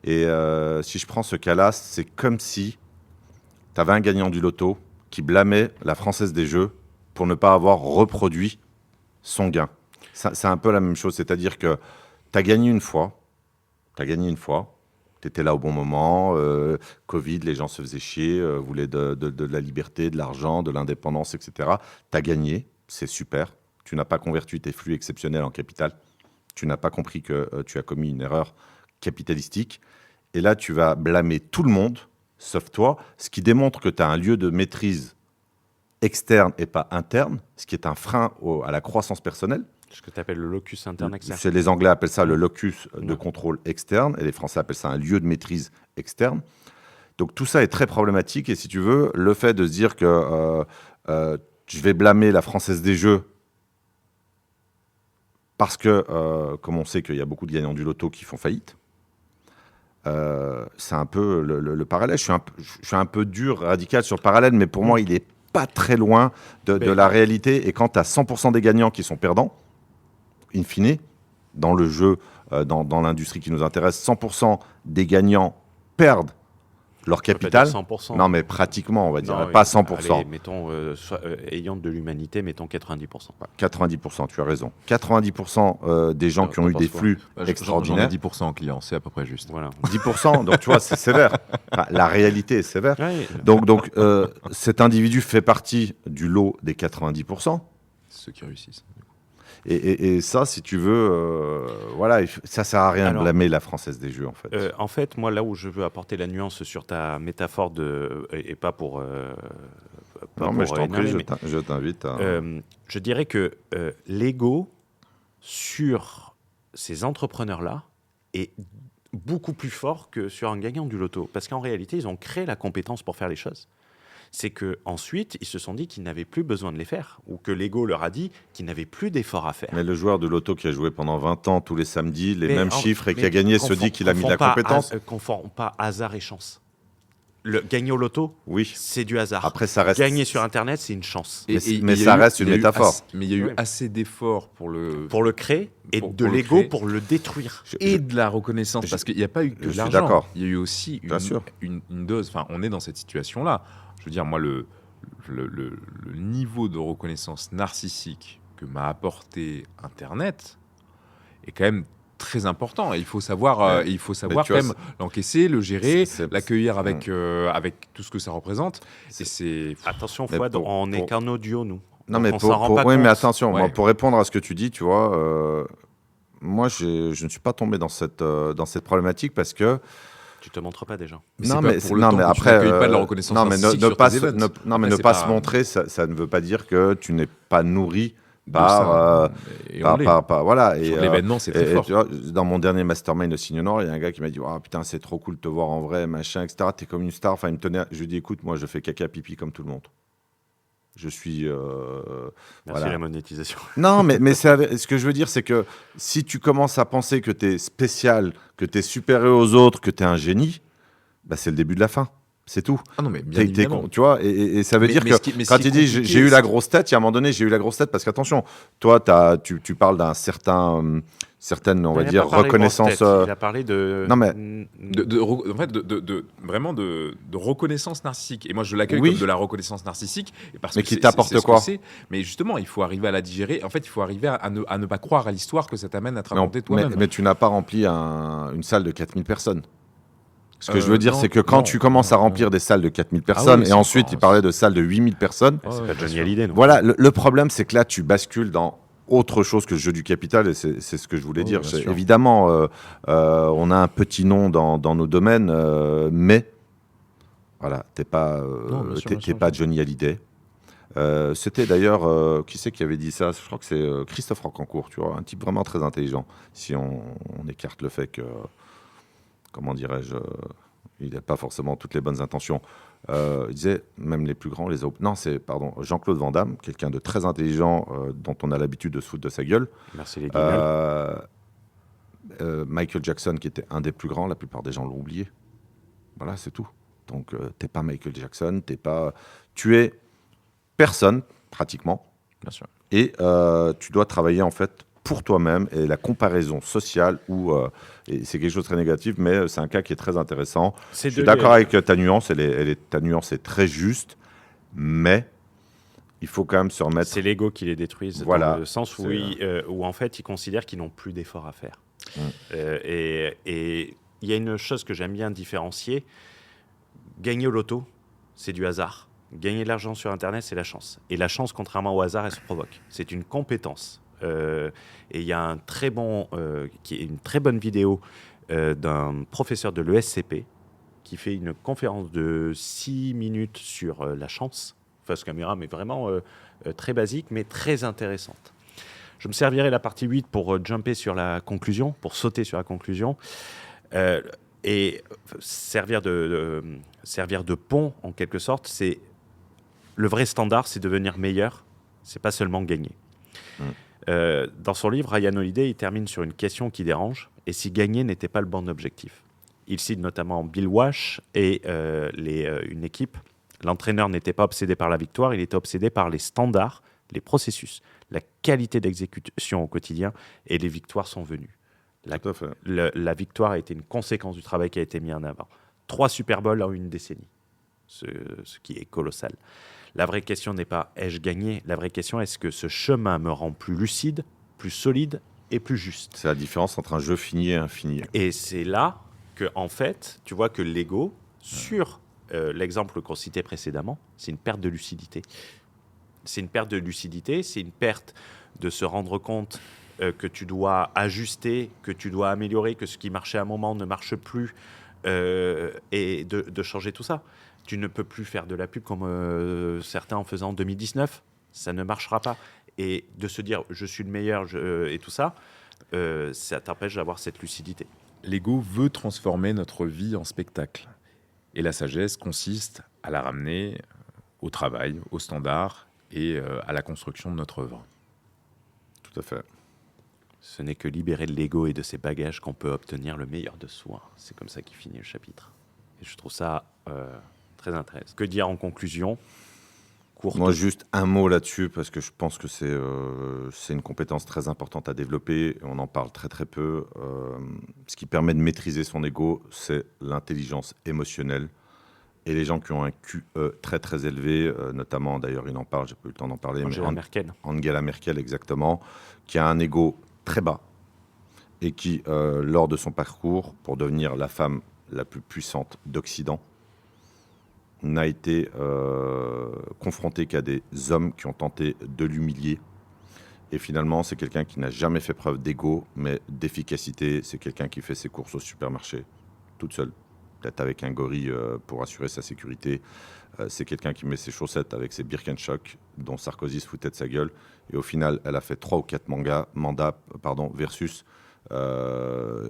Et si je prends ce cas-là, c'est comme si tu avais un gagnant du loto qui blâmait la Française des Jeux pour ne pas avoir reproduit son gain. C'est un peu la même chose, c'est-à-dire que tu as gagné une fois, tu étais là au bon moment, Covid, les gens se faisaient chier, voulaient de la liberté, de l'argent, de l'indépendance, etc. Tu as gagné, c'est super, tu n'as pas converti tes flux exceptionnels en capital, tu n'as pas compris que tu as commis une erreur capitalistique, et là tu vas blâmer tout le monde, sauf toi, ce qui démontre que tu as un lieu de maîtrise externe et pas interne, ce qui est un frein à la croissance personnelle. Ce que tu appelles le locus interne externe. Les Anglais appellent ça le locus de contrôle externe et les Français appellent ça un lieu de maîtrise externe. Donc tout ça est très problématique et si tu veux, le fait de se dire que je vais blâmer la Française des Jeux parce que, comme on sait qu'il y a beaucoup de gagnants du loto qui font faillite, c'est un peu le parallèle. Je suis un peu dur, radical sur le parallèle, mais pour moi, il n'est pas très loin de la réalité. Et quand tu as 100% des gagnants qui sont perdants, in fine, dans le jeu, dans l'industrie qui nous intéresse, 100% des gagnants perdent leur capital. 100%. Non, mais pratiquement, on va dire, pas 100%. Allez, mettons, ayant de l'humanité, mettons 90%. 90%, tu as raison. 90% des gens qui ont eu des flux extraordinaires. J'en ai 10% en clients, c'est à peu près juste. Voilà. 10%, donc tu vois, c'est sévère. Enfin, la réalité est sévère. Ouais. Donc cet individu fait partie du lot des 90%. Ceux qui réussissent. Et ça, si tu veux, voilà, ça sert à rien de blâmer la Française des Jeux, en fait. En fait, moi, là où je veux apporter la nuance sur ta métaphore et pas pour... non, mais je t'en prie, je t'invite à... je dirais que l'ego sur ces entrepreneurs-là est beaucoup plus fort que sur un gagnant du loto. Parce qu'en réalité, ils ont créé la compétence pour faire les choses. C'est qu'ensuite, ils se sont dit qu'ils n'avaient plus besoin de les faire, ou que l'ego leur a dit qu'ils n'avaient plus d'efforts à faire. Mais le joueur de loto qui a joué pendant 20 ans, tous les samedis, mêmes chiffres, et qui a gagné, se dit qu'il a mis de la compétence. Confond pas hasard et chance. Gagner au loto, oui, c'est du hasard. Après, ça reste... Gagner sur Internet, c'est une chance. Mais ça reste une métaphore. Mais il y a eu assez d'efforts pour le créer, et de l'ego pour le détruire. Et de la reconnaissance, parce qu'il n'y a pas eu que de l'argent. D'accord. Il y a eu aussi une dose. Enfin, on est dans cette situation-là. Je veux dire, moi, le niveau de reconnaissance narcissique que m'a apporté Internet est quand même très important. Et il faut savoir, quand même l'encaisser, le gérer, l'accueillir avec tout ce que ça représente. Attention, Fouad, on n'est qu'un audio, nous. Non, mais mais attention, moi, pour répondre à ce que tu dis, tu vois, moi, je ne suis pas tombé dans cette problématique parce que tu te montres pas déjà. Mais après, pas de la reconnaissance ne pas se montrer, ça ne veut pas dire que tu n'es pas nourri par voilà. Et l'événement, c'est très fort. Tu vois, dans mon dernier mastermind de Signe Nord, il y a un gars qui m'a dit putain, c'est trop cool de te voir en vrai, machin, etc. T'es comme une star. Enfin, il me tenait. Je lui ai dit écoute, moi, je fais caca pipi comme tout le monde. Je suis. Merci la monétisation. Non, mais ce que je veux dire, c'est que si tu commences à penser que tu es spécial, que tu es supérieur aux autres, que tu es un génie, bah, c'est le début de la fin. C'est tout. Ah non, mais bien évidemment. Tu vois, et ça veut dire que quand tu dis j'ai eu la grosse tête, il y a un moment donné, j'ai eu la grosse tête parce qu'attention, toi, tu parles d'un certaine, on va dire, reconnaissance. Il a parlé de. Non, mais. Vraiment de reconnaissance narcissique. Et moi, je l'accueille comme de la reconnaissance narcissique. Mais qui t'apporte quoi ? Mais justement, il faut arriver à la digérer. En fait, il faut arriver à ne pas croire à l'histoire que ça t'amène à te raconter toi-même. Mais tu n'as pas rempli une salle de 4000 personnes. Ce que je veux dire, c'est que quand tu commences à remplir des salles de 4000 personnes, et ensuite, il parlait de salles de 8000 personnes. C'est pas Johnny Hallyday, non ? Voilà, le problème, c'est que là, tu bascules dans autre chose que le jeu du capital, et c'est ce que je voulais dire. bien sûr. Évidemment, on a un petit nom dans nos domaines, mais voilà, t'es pas, Non, bien sûr, bien sûr, pas Johnny Hallyday. C'était d'ailleurs, qui c'est qui avait dit ça? Je crois que c'est Christophe Rocancourt, tu vois, un type vraiment très intelligent. Si on écarte le fait que, comment dirais-je, il n'a pas forcément toutes les bonnes intentions. Il disait, même les plus grands, Jean-Claude Van Damme, quelqu'un de très intelligent dont on a l'habitude de se foutre de sa gueule. Merci les guignols. Michael Jackson, qui était un des plus grands, la plupart des gens l'ont oublié. Voilà, c'est tout. Donc, t'es pas Michael Jackson, tu es personne, pratiquement. Bien sûr. Et tu dois travailler, en fait, pour toi-même. Et la comparaison sociale, et c'est quelque chose de très négatif, mais c'est un cas qui est très intéressant. Je suis d'accord avec ta nuance. Ta nuance est très juste, mais il faut quand même se remettre... C'est l'ego qui les détruise, Voilà. dans le sens où en fait, ils considèrent qu'ils n'ont plus d'efforts à faire. Et il y a une chose que j'aime bien différencier. Gagner au loto, c'est du hasard. Gagner de l'argent sur Internet, c'est la chance. Et la chance, contrairement au hasard, elle se provoque. C'est une compétence. Et il y a une très bonne vidéo d'un professeur de l'ESCP qui fait une conférence de 6 minutes sur la chance, face caméra, mais vraiment très basique, mais très intéressante. Je me servirai la partie 8 pour jumper sur la conclusion, pour sauter sur la conclusion. Et servir de pont, en quelque sorte, c'est le vrai standard, c'est devenir meilleur, c'est pas seulement gagner. Dans son livre, Ryan Holiday, il termine sur une question qui dérange, et si gagner n'était pas le bon objectif. Il cite notamment Bill Walsh et une équipe. L'entraîneur n'était pas obsédé par la victoire, il était obsédé par les standards, les processus, la qualité d'exécution au quotidien, et les victoires sont venues. Tout à fait. La victoire a été une conséquence du travail qui a été mis en avant. 3 Super Bowls en une décennie, ce qui est colossal. La vraie question n'est pas « ai-je gagné ?» La vraie question, est-ce que ce chemin me rend plus lucide, plus solide et plus juste? C'est la différence entre un jeu fini et infini. Et c'est là que, en fait, tu vois que l'ego, sur l'exemple qu'on citait précédemment, c'est une perte de lucidité. C'est une perte de lucidité, c'est une perte de se rendre compte que tu dois ajuster, que tu dois améliorer, que ce qui marchait à un moment ne marche plus, et de changer tout ça. Tu ne peux plus faire de la pub comme certains en faisaient en 2019. Ça ne marchera pas. Et de se dire « je suis le meilleur » et tout ça, ça t'empêche d'avoir cette lucidité. L'ego veut transformer notre vie en spectacle. Et la sagesse consiste à la ramener au travail, au standard et à la construction de notre œuvre. Tout à fait. Ce n'est que libéré de l'ego et de ses bagages qu'on peut obtenir le meilleur de soi. C'est comme ça qu'il finit le chapitre. Et je trouve ça très intéressant. Que dire en conclusion? Courte. Moi, juste un mot là-dessus, parce que je pense que c'est une compétence très importante à développer. On en parle très très peu. Ce qui permet de maîtriser son ego, c'est l'intelligence émotionnelle. Et les gens qui ont un QE très très élevé, notamment, d'ailleurs, il en parle, j'ai pas eu le temps d'en parler, Angela Merkel. Angela Merkel, exactement, qui a un ego très bas et qui, lors de son parcours, pour devenir la femme la plus puissante d'Occident, n'a été confronté qu'à des hommes qui ont tenté de l'humilier. Et finalement, c'est quelqu'un qui n'a jamais fait preuve d'ego, mais d'efficacité. C'est quelqu'un qui fait ses courses au supermarché toute seule, peut-être avec un gorille pour assurer sa sécurité. C'est quelqu'un qui met ses chaussettes avec ses Birkenstock, dont Sarkozy se foutait de sa gueule. Et au final, elle a fait 3 ou 4 mandats versus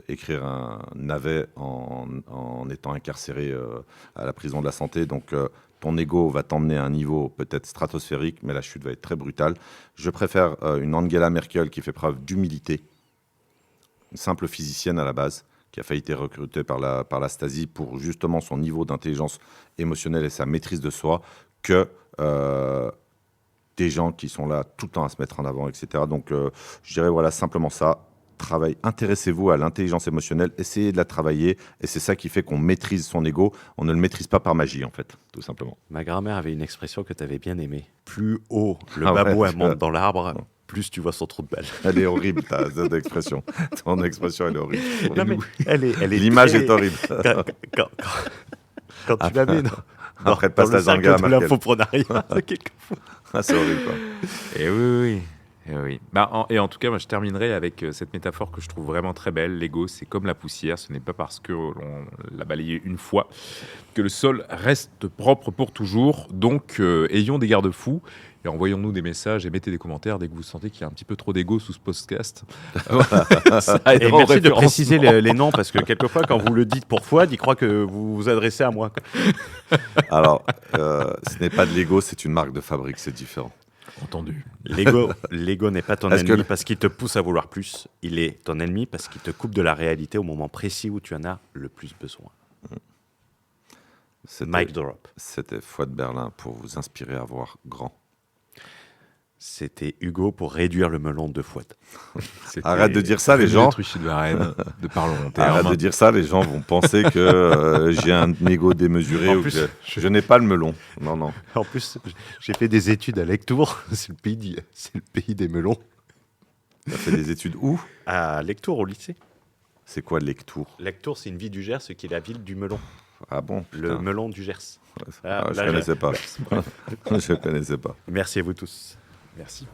écrire un navet en étant incarcéré à la prison de la santé. Donc, ton ego va t'emmener à un niveau peut-être stratosphérique, mais la chute va être très brutale. Je préfère une Angela Merkel qui fait preuve d'humilité, une simple physicienne à la base, qui a failli être recrutée par la Stasi pour justement son niveau d'intelligence émotionnelle et sa maîtrise de soi, que des gens qui sont là tout le temps à se mettre en avant, etc. Donc, je dirais voilà simplement ça. Intéressez-vous à l'intelligence émotionnelle, essayez de la travailler, et c'est ça qui fait qu'on maîtrise son ego. On ne le maîtrise pas par magie, en fait, tout simplement. Ma grand-mère avait une expression que tu avais bien aimée. Plus haut le babouin monte dans l'arbre, plus tu vois son trou de balle. Elle est horrible, cette expression. Ton expression, elle est horrible. Non, mais elle est L'image très... est horrible. Quand tu la mets Après, passe dans la le cercle Zanga à de Merkel. l'infoprenariat, quelquefois. Ah, c'est horrible, quoi. Et oui. Oui. Et en tout cas, moi, je terminerai avec cette métaphore que je trouve vraiment très belle. L'ego, c'est comme la poussière. Ce n'est pas parce que l'on l'a balayé une fois que le sol reste propre pour toujours. Donc, ayons des garde-fous et envoyons-nous des messages et mettez des commentaires dès que vous sentez qu'il y a un petit peu trop d'ego sous ce podcast. Ça Et aidera au merci de référencement. préciser les noms, parce que quelquefois, quand vous le dites pour Fouad, il croit que vous vous adressez à moi. Alors, ce n'est pas de l'ego, c'est une marque de fabrique, c'est différent. Entendu. L'ego n'est pas ton Est-ce que ennemi le- parce qu'il te pousse à vouloir plus. Il est ton ennemi parce qu'il te coupe de la réalité au moment précis où tu en as le plus besoin. C'était- Mic drop. C'était Fouad Berlin pour vous inspirer à voir grand. C'était Hugo pour réduire le melon de Fouad. Arrête de dire ça, les gens. Truchy de Varenne, de Parlons. Arrête de dire ça, les gens vont penser que j'ai un ego démesuré En ou plus, que je n'ai pas le melon. Non, non. En plus, j'ai fait des études à Lectoure. C'est le pays des melons. Tu as fait des études où? À Lectoure, au lycée. C'est quoi Lectoure? Lectoure, c'est une ville du Gers, qui est la ville du melon. Ah bon? Le putain. melon du Gers. Ah, je là, connaissais pas. Je connaissais pas. Merci à vous tous. Merci.